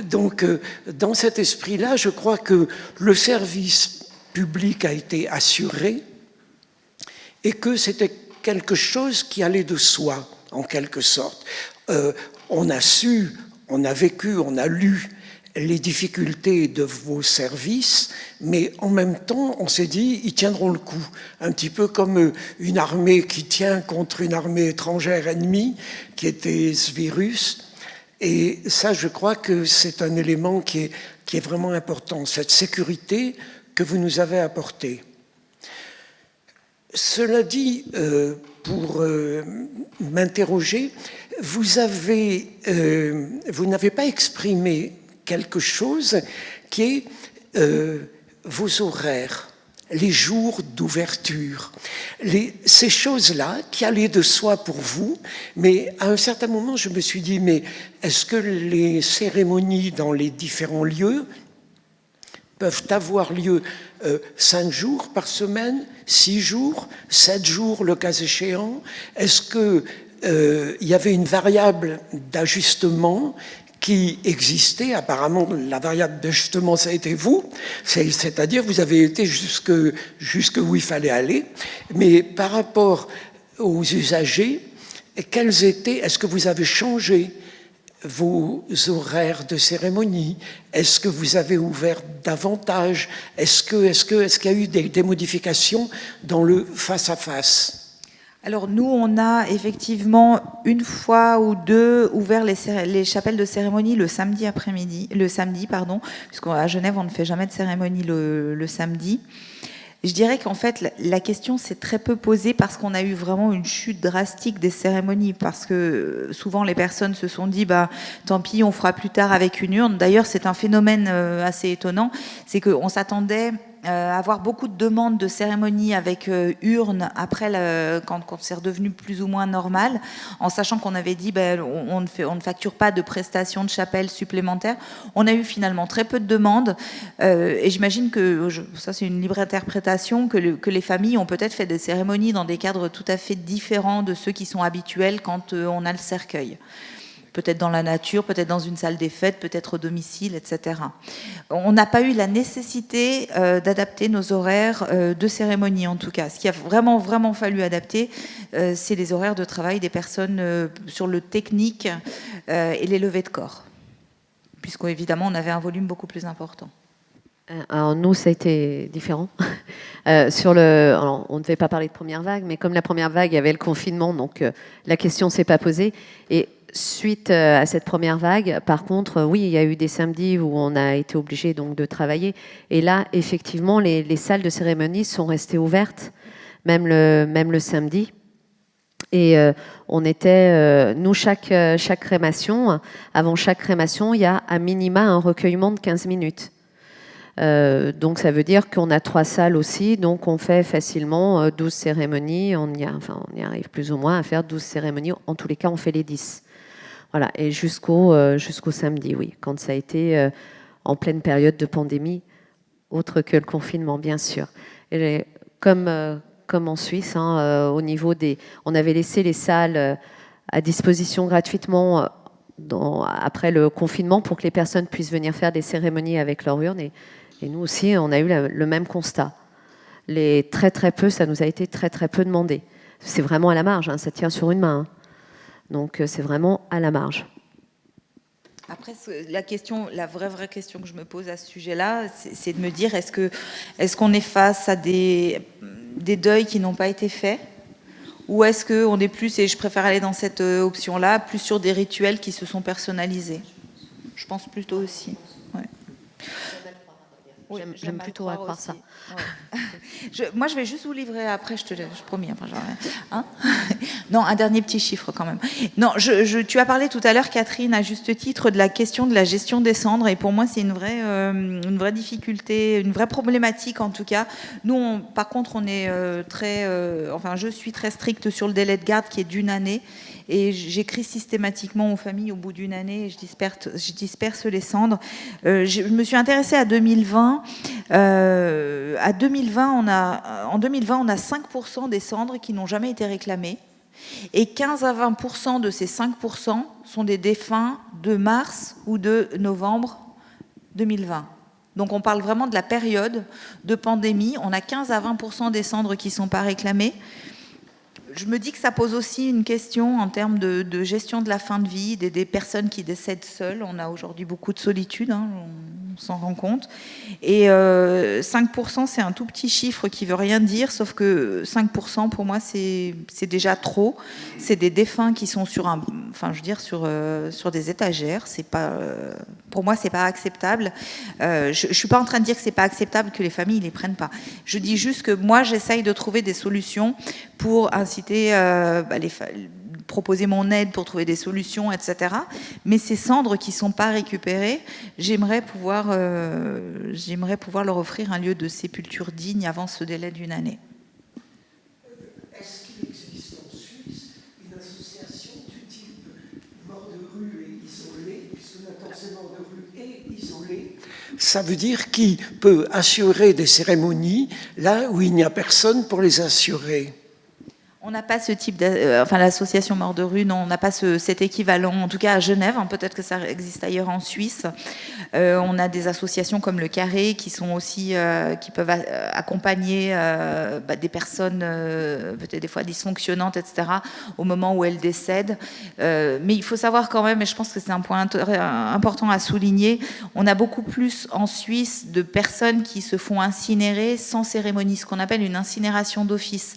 donc dans cet esprit-là, je crois que le service public a été assuré et que c'était quelque chose qui allait de soi, en quelque sorte. On a su, on a vécu, on a lu les difficultés de vos services, mais en même temps, on s'est dit, ils tiendront le coup. Un petit peu comme une armée qui tient contre une armée étrangère ennemie, qui était ce virus. Et ça, je crois que c'est un élément qui est vraiment important, cette sécurité que vous nous avez apportée. Cela dit, pour m'interroger, vous n'avez pas exprimé quelque chose qui est vos horaires, les jours d'ouverture, ces choses-là qui allaient de soi pour vous, mais à un certain moment, je me suis dit, mais est-ce que les cérémonies dans les différents lieux peuvent avoir lieu 5 jours par semaine, 6 jours, 7 jours le cas échéant? Est-ce qu'il y avait une variable d'ajustement qui existait? Apparemment, la variable d'ajustement, ça a été vous, c'est-à-dire vous avez été jusque où il fallait aller, mais par rapport aux usagers, est-ce que vous avez changé vos horaires de cérémonie? Est-ce que vous avez ouvert davantage? Est-ce qu'il y a eu des modifications dans le face-à-face? Alors nous, on a effectivement une fois ou deux ouvert les chapelles de cérémonie le samedi après-midi, puisqu'à Genève, on ne fait jamais de cérémonie le samedi. Je dirais qu'en fait, la question s'est très peu posée parce qu'on a eu vraiment une chute drastique des cérémonies, parce que souvent les personnes se sont dit, tant pis, on fera plus tard avec une urne. D'ailleurs, c'est un phénomène assez étonnant, c'est qu'on s'attendait avoir beaucoup de demandes de cérémonies avec urne après quand c'est redevenu plus ou moins normal, en sachant qu'on avait dit on ne facture pas de prestations de chapelle supplémentaires. On a eu finalement très peu de demandes et j'imagine que ça c'est une libre interprétation, que les familles ont peut-être fait des cérémonies dans des cadres tout à fait différents de ceux qui sont habituels quand on a le cercueil. Peut-être dans la nature, peut-être dans une salle des fêtes, peut-être au domicile, etc. On n'a pas eu la nécessité d'adapter nos horaires de cérémonie, en tout cas. Ce qui a vraiment, vraiment fallu adapter, c'est les horaires de travail des personnes sur le technique et les levées de corps, puisqu'évidemment, on avait un volume beaucoup plus important. Alors nous, ça a été différent. Alors, on ne devait pas parler de première vague, mais comme la première vague, il y avait le confinement, donc la question ne s'est pas posée. Et suite à cette première vague, par contre, oui, il y a eu des samedis où on a été obligé donc de travailler. Et là, effectivement, les salles de cérémonie sont restées ouvertes, même le samedi. Et on était, nous, chaque crémation, avant chaque crémation, il y a à minima un recueillement de 15 minutes. Donc ça veut dire qu'on a 3 salles aussi, donc on fait facilement 12 cérémonies, on y arrive plus ou moins à faire 12 cérémonies, en tous les cas on fait les 10. Voilà, et jusqu'au samedi, oui, quand ça a été en pleine période de pandémie, autre que le confinement, bien sûr. Et comme en Suisse, au niveau on avait laissé les salles à disposition gratuitement après le confinement pour que les personnes puissent venir faire des cérémonies avec leur urne. Et nous aussi, on a eu le même constat. Très très peu, ça nous a été très très peu demandé. C'est vraiment à la marge, ça tient sur une main. Donc c'est vraiment à la marge. Après, la vraie question que je me pose à ce sujet-là, c'est de me dire, est-ce qu'on est face à des deuils qui n'ont pas été faits, ou est-ce qu'on est plus, et je préfère aller dans cette option-là, plus sur des rituels qui se sont personnalisés? Je pense plutôt aussi. Ouais. J'aime plutôt à croire ça. Ouais. Moi, je vais juste vous livrer après, je promis. Après, hein. Non, un dernier petit chiffre quand même. Non, tu as parlé tout à l'heure, Catherine, à juste titre, de la question de la gestion des cendres. Et pour moi, c'est une vraie difficulté, une vraie problématique en tout cas. Nous, par contre, on est je suis très stricte sur le délai de garde qui est d'1 année. Et j'écris systématiquement aux familles au bout d'1 année et je disperse les cendres. Je me suis intéressée à 2020. En 2020, on a 5% des cendres qui n'ont jamais été réclamées. Et 15 à 20% de ces 5% sont des défunts de mars ou de novembre 2020. Donc on parle vraiment de la période de pandémie. On a 15 à 20% des cendres qui ne sont pas réclamées. Je me dis que ça pose aussi une question en termes de gestion de la fin de vie, des personnes qui décèdent seules. On a aujourd'hui beaucoup de solitude, hein, on s'en rend compte. Et 5%, c'est un tout petit chiffre qui ne veut rien dire, sauf que 5%, pour moi, c'est déjà trop. C'est des défunts qui sont sur des étagères. C'est pas, pour moi, ce n'est pas acceptable. Je ne suis pas en train de dire que ce n'est pas acceptable que les familles ne les prennent pas. Je dis juste que moi, j'essaye de trouver des solutions pour inciter proposer mon aide pour trouver des solutions, etc. Mais ces cendres qui ne sont pas récupérées, j'aimerais pouvoir leur offrir un lieu de sépulture digne avant ce délai d'1 année. Est-ce qu'il existe en Suisse une association du type mort de rue et isolé, puisque notre mort de rue est isolé, ça veut dire qui peut assurer des cérémonies là où il n'y a personne pour les assurer? On n'a pas ce type l'association Mort de rue, non, on n'a pas cet équivalent, en tout cas à Genève, hein, peut-être que ça existe ailleurs en Suisse. On a des associations comme le Carré qui sont aussi, qui peuvent accompagner des personnes peut-être des fois dysfonctionnantes, etc., au moment où elles décèdent. Mais il faut savoir quand même, et je pense que c'est un point important à souligner, on a beaucoup plus en Suisse de personnes qui se font incinérer sans cérémonie, ce qu'on appelle une incinération d'office.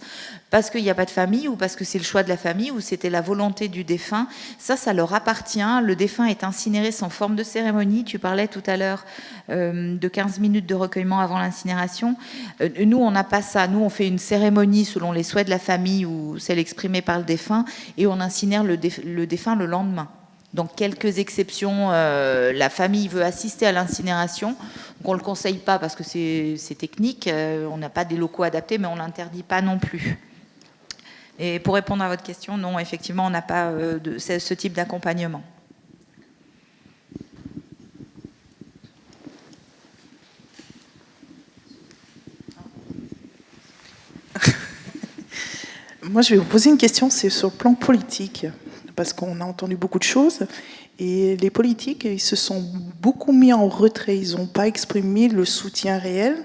Parce qu'il n'y a pas de famille, ou parce que c'est le choix de la famille, ou c'était la volonté du défunt. Ça leur appartient. Le défunt est incinéré sans forme de cérémonie. Tu parlais tout à l'heure de 15 minutes de recueillement avant l'incinération. Nous, on n'a pas ça. Nous, on fait une cérémonie selon les souhaits de la famille ou celle exprimée par le défunt, et on incinère le défunt le lendemain. Dans quelques exceptions, la famille veut assister à l'incinération. On ne le conseille pas parce que c'est technique. On n'a pas des locaux adaptés, mais on ne l'interdit pas non plus. Et pour répondre à votre question, non, effectivement, on n'a pas ce type d'accompagnement. Moi, je vais vous poser une question, c'est sur le plan politique, parce qu'on a entendu beaucoup de choses, et les politiques, ils se sont beaucoup mis en retrait, ils n'ont pas exprimé le soutien réel.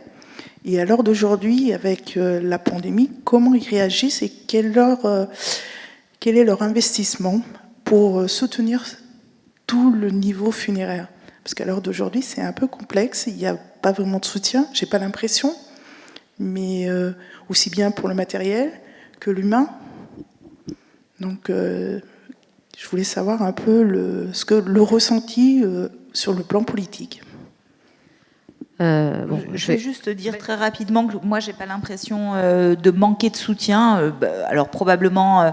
Et à l'heure d'aujourd'hui, avec la pandémie, comment ils réagissent et quel est leur investissement pour soutenir tout le niveau funéraire? Parce qu'à l'heure d'aujourd'hui, c'est un peu complexe, il n'y a pas vraiment de soutien, j'ai pas l'impression, mais aussi bien pour le matériel que l'humain. Donc, je voulais savoir un peu le ressenti sur le plan politique. Je vais juste dire très rapidement que moi, j'ai pas l'impression de manquer de soutien. Alors probablement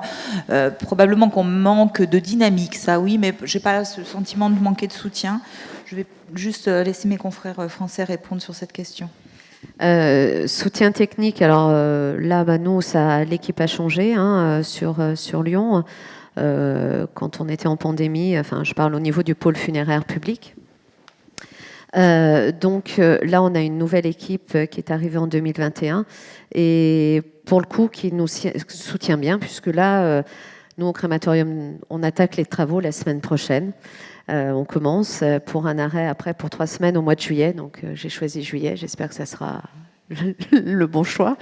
qu'on manque de dynamique, ça oui, mais j'ai pas ce sentiment de manquer de soutien. Je vais juste laisser mes confrères français répondre sur cette question. Soutien technique, alors là, nous, l'équipe a changé sur Lyon. Quand on était en pandémie, je parle au niveau du pôle funéraire public. Donc là, on a une nouvelle équipe qui est arrivée en 2021 et pour le coup, qui nous soutient bien, puisque là, nous, au crématorium, on attaque les travaux la semaine prochaine. On commence pour un arrêt après pour 3 semaines au mois de juillet. Donc j'ai choisi juillet. J'espère que ça sera le bon choix.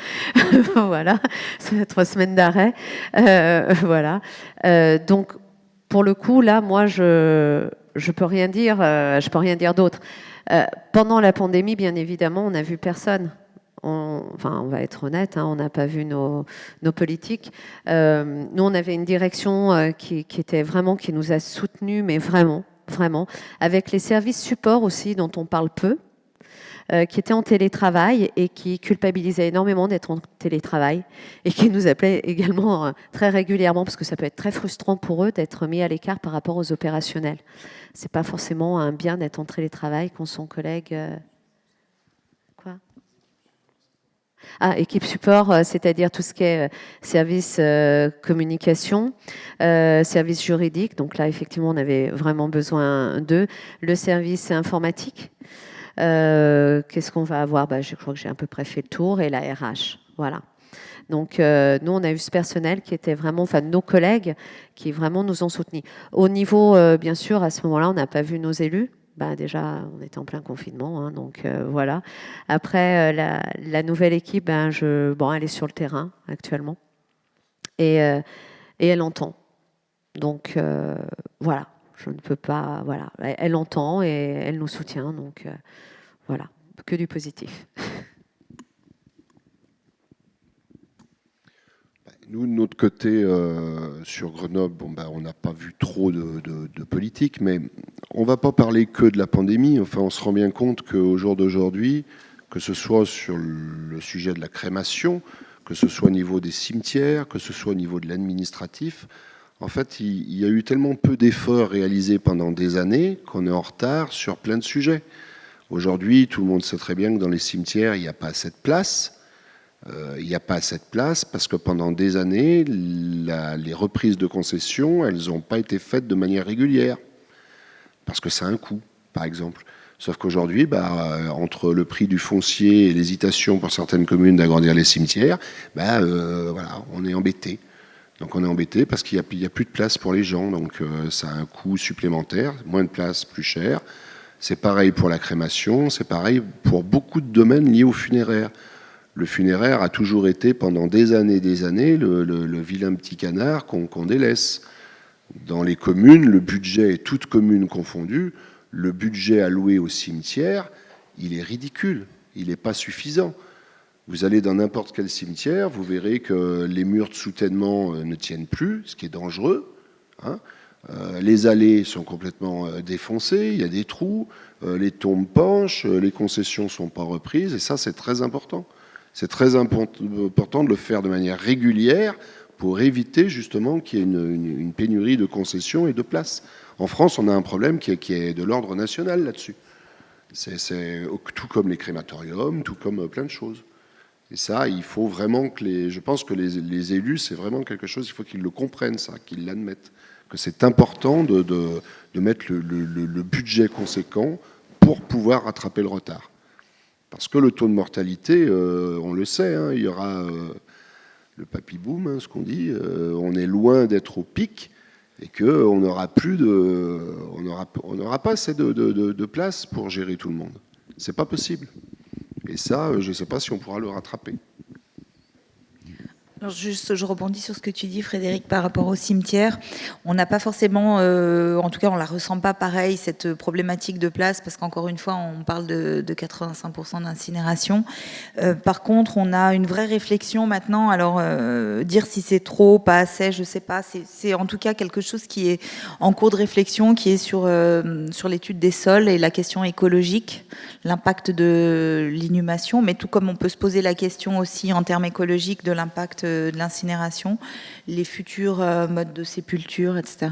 Voilà, c'est 3 semaines d'arrêt. Voilà. Donc pour le coup, là, moi, je peux rien dire. Je peux rien dire d'autre. Pendant la pandémie, bien évidemment, on n'a vu personne. On va être honnête, on n'a pas vu nos politiques. Nous, on avait une direction qui nous a soutenus, mais vraiment, avec les services support aussi, dont on parle peu. qui était en télétravail et qui culpabilisait énormément d'être en télétravail et qui nous appelait également très régulièrement parce que ça peut être très frustrant pour eux d'être mis à l'écart par rapport aux opérationnels. C'est pas forcément un bien d'être en télétravail quand son collègue... équipe support, c'est-à-dire tout ce qui est service communication, service juridique. Donc là, effectivement, on avait vraiment besoin d'eux. Le service informatique. Qu'est-ce qu'on va avoir ? Je crois que j'ai à peu près fait le tour. Et la RH. Voilà. Donc, nous, on a eu ce personnel qui était vraiment, enfin, nos collègues qui vraiment nous ont soutenus. Au niveau, bien sûr, à ce moment-là, on n'a pas vu nos élus. Déjà, on était en plein confinement, hein, donc voilà. Après, la nouvelle équipe, elle est sur le terrain actuellement et elle entend. Donc voilà, je ne peux pas, voilà, elle entend et elle nous soutient, donc voilà, que du positif. Nous, de notre côté, sur Grenoble, on n'a pas vu trop de politique, mais on ne va pas parler que de la pandémie. Enfin, on se rend bien compte qu'au jour d'aujourd'hui, que ce soit sur le sujet de la crémation, que ce soit au niveau des cimetières, que ce soit au niveau de l'administratif, en fait, il y a eu tellement peu d'efforts réalisés pendant des années qu'on est en retard sur plein de sujets. Aujourd'hui, tout le monde sait très bien que dans les cimetières, il n'y a pas assez de place. Il n'y a pas assez de place parce que pendant des années, les reprises de concessions, elles n'ont pas été faites de manière régulière. Parce que c'est un coût, par exemple. Sauf qu'aujourd'hui, entre le prix du foncier et l'hésitation pour certaines communes d'agrandir les cimetières, voilà, on est embêté. Donc on est embêté parce qu'il n'y a plus de place pour les gens. Donc ça a un coût supplémentaire, moins de place, plus cher. C'est pareil pour la crémation, c'est pareil pour beaucoup de domaines liés au funéraire. Le funéraire a toujours été, pendant des années, le vilain petit canard qu'on délaisse. Dans les communes, le budget, toutes communes confondues, le budget alloué au cimetière, il est ridicule, il n'est pas suffisant. Vous allez dans n'importe quel cimetière, vous verrez que les murs de soutènement ne tiennent plus, ce qui est dangereux. Hein. Les allées sont complètement défoncées, il y a des trous, les tombes penchent, les concessions ne sont pas reprises, et ça, c'est très important. C'est très important de le faire de manière régulière pour éviter justement qu'il y ait une pénurie de concessions et de places. En France, on a un problème qui est de l'ordre national là-dessus. C'est tout comme les crématoriums, tout comme plein de choses. Et ça, il faut vraiment je pense que les élus, c'est vraiment quelque chose, il faut qu'ils le comprennent, ça, qu'ils l'admettent. Que c'est important de mettre le budget conséquent pour pouvoir rattraper le retard. Parce que le taux de mortalité, on le sait, hein, il y aura le papy-boom, hein, ce qu'on dit, on est loin d'être au pic et qu'on n'aura pas assez de place pour gérer tout le monde. C'est pas possible. Et ça, je ne sais pas si on pourra le rattraper. Alors juste, je rebondis sur ce que tu dis, Frédéric, par rapport au cimetière. On n'a pas forcément, en tout cas, on la ressent pas pareil, cette problématique de place, parce qu'encore une fois, on parle de 85% d'incinération. Par contre, on a une vraie réflexion maintenant. Alors, dire si c'est trop, pas assez, je sais pas. C'est en tout cas quelque chose qui est en cours de réflexion, qui est sur l'étude des sols et la question écologique, l'impact de l'inhumation, mais tout comme on peut se poser la question aussi en termes écologiques de l'impact de l'incinération, les futurs modes de sépulture, etc.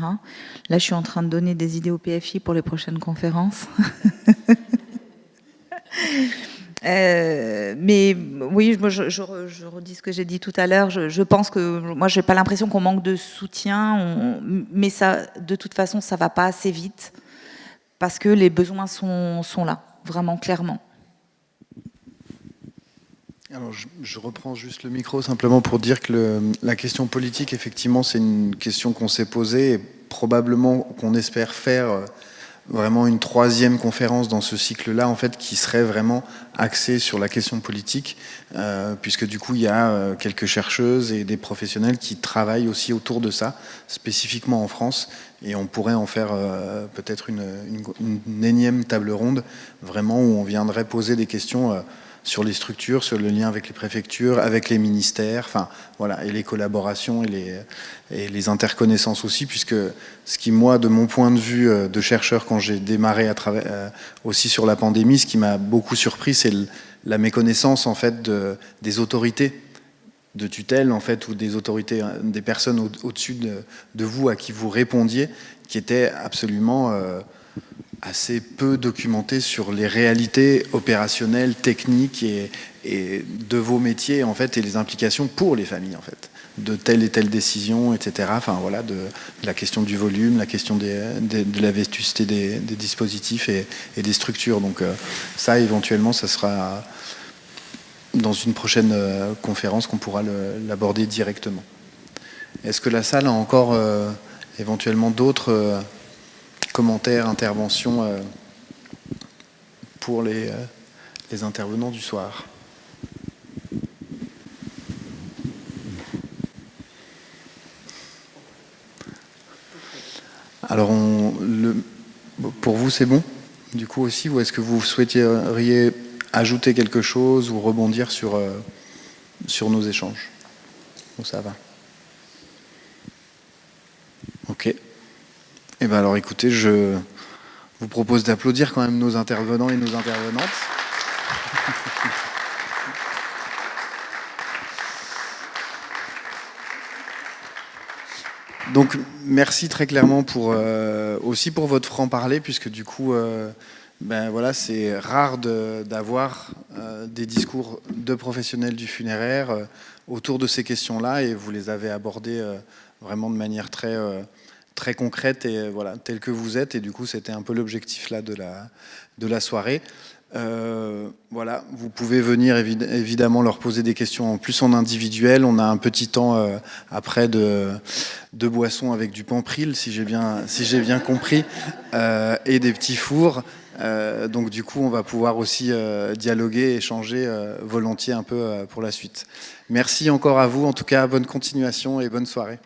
Là, je suis en train de donner des idées au PFI pour les prochaines conférences. Mais oui, moi, je redis ce que j'ai dit tout à l'heure. Je pense que moi, j'ai pas l'impression qu'on manque de soutien, mais ça, de toute façon, ça va pas assez vite parce que les besoins sont là, vraiment clairement. Alors, je reprends juste le micro simplement pour dire que la question politique, effectivement, c'est une question qu'on s'est posée et probablement qu'on espère faire vraiment une troisième conférence dans ce cycle-là, en fait, qui serait vraiment axée sur la question politique, puisque du coup, il y a quelques chercheuses et des professionnels qui travaillent aussi autour de ça, spécifiquement en France, et on pourrait en faire peut-être une énième table ronde, vraiment, où on viendrait poser des questions sur les structures, sur le lien avec les préfectures, avec les ministères, enfin voilà, et les collaborations et les interconnaissances aussi, puisque ce qui, moi, de mon point de vue de chercheur, quand j'ai démarré aussi sur la pandémie, ce qui m'a beaucoup surpris, c'est la méconnaissance en fait des autorités de tutelle en fait, ou des autorités, des personnes au-dessus de vous à qui vous répondiez, qui étaient absolument assez peu documentées sur les réalités opérationnelles, techniques et de vos métiers en fait, et les implications pour les familles en fait, de telle et telle décision, etc. Enfin voilà, de la question du volume, la question de la vétusté des dispositifs et des structures. Donc ça, éventuellement, ça sera dans une prochaine conférence qu'on pourra l'aborder directement. Est-ce que la salle a encore éventuellement d'autres commentaires, interventions pour les intervenants du soir? Alors, pour vous, c'est bon, du coup aussi, ou est-ce que vous souhaiteriez ajouter quelque chose ou rebondir sur nos échanges? Ou ça va? Ok. Eh bien alors écoutez, je vous propose d'applaudir quand même nos intervenants et nos intervenantes. Donc merci très clairement aussi pour votre franc-parler, puisque du coup, ben voilà, c'est rare d'avoir des discours de professionnels du funéraire autour de ces questions-là, et vous les avez abordées vraiment de manière très concrète et voilà, telle que vous êtes, et du coup c'était un peu l'objectif là de la soirée. Voilà, vous pouvez venir évidemment leur poser des questions en plus en individuel. On a un petit temps après de boissons avec du Pampril, si j'ai bien compris, et des petits fours. Donc du coup, on va pouvoir aussi dialoguer, échanger volontiers un peu pour la suite. Merci encore à vous. En tout cas, bonne continuation et bonne soirée.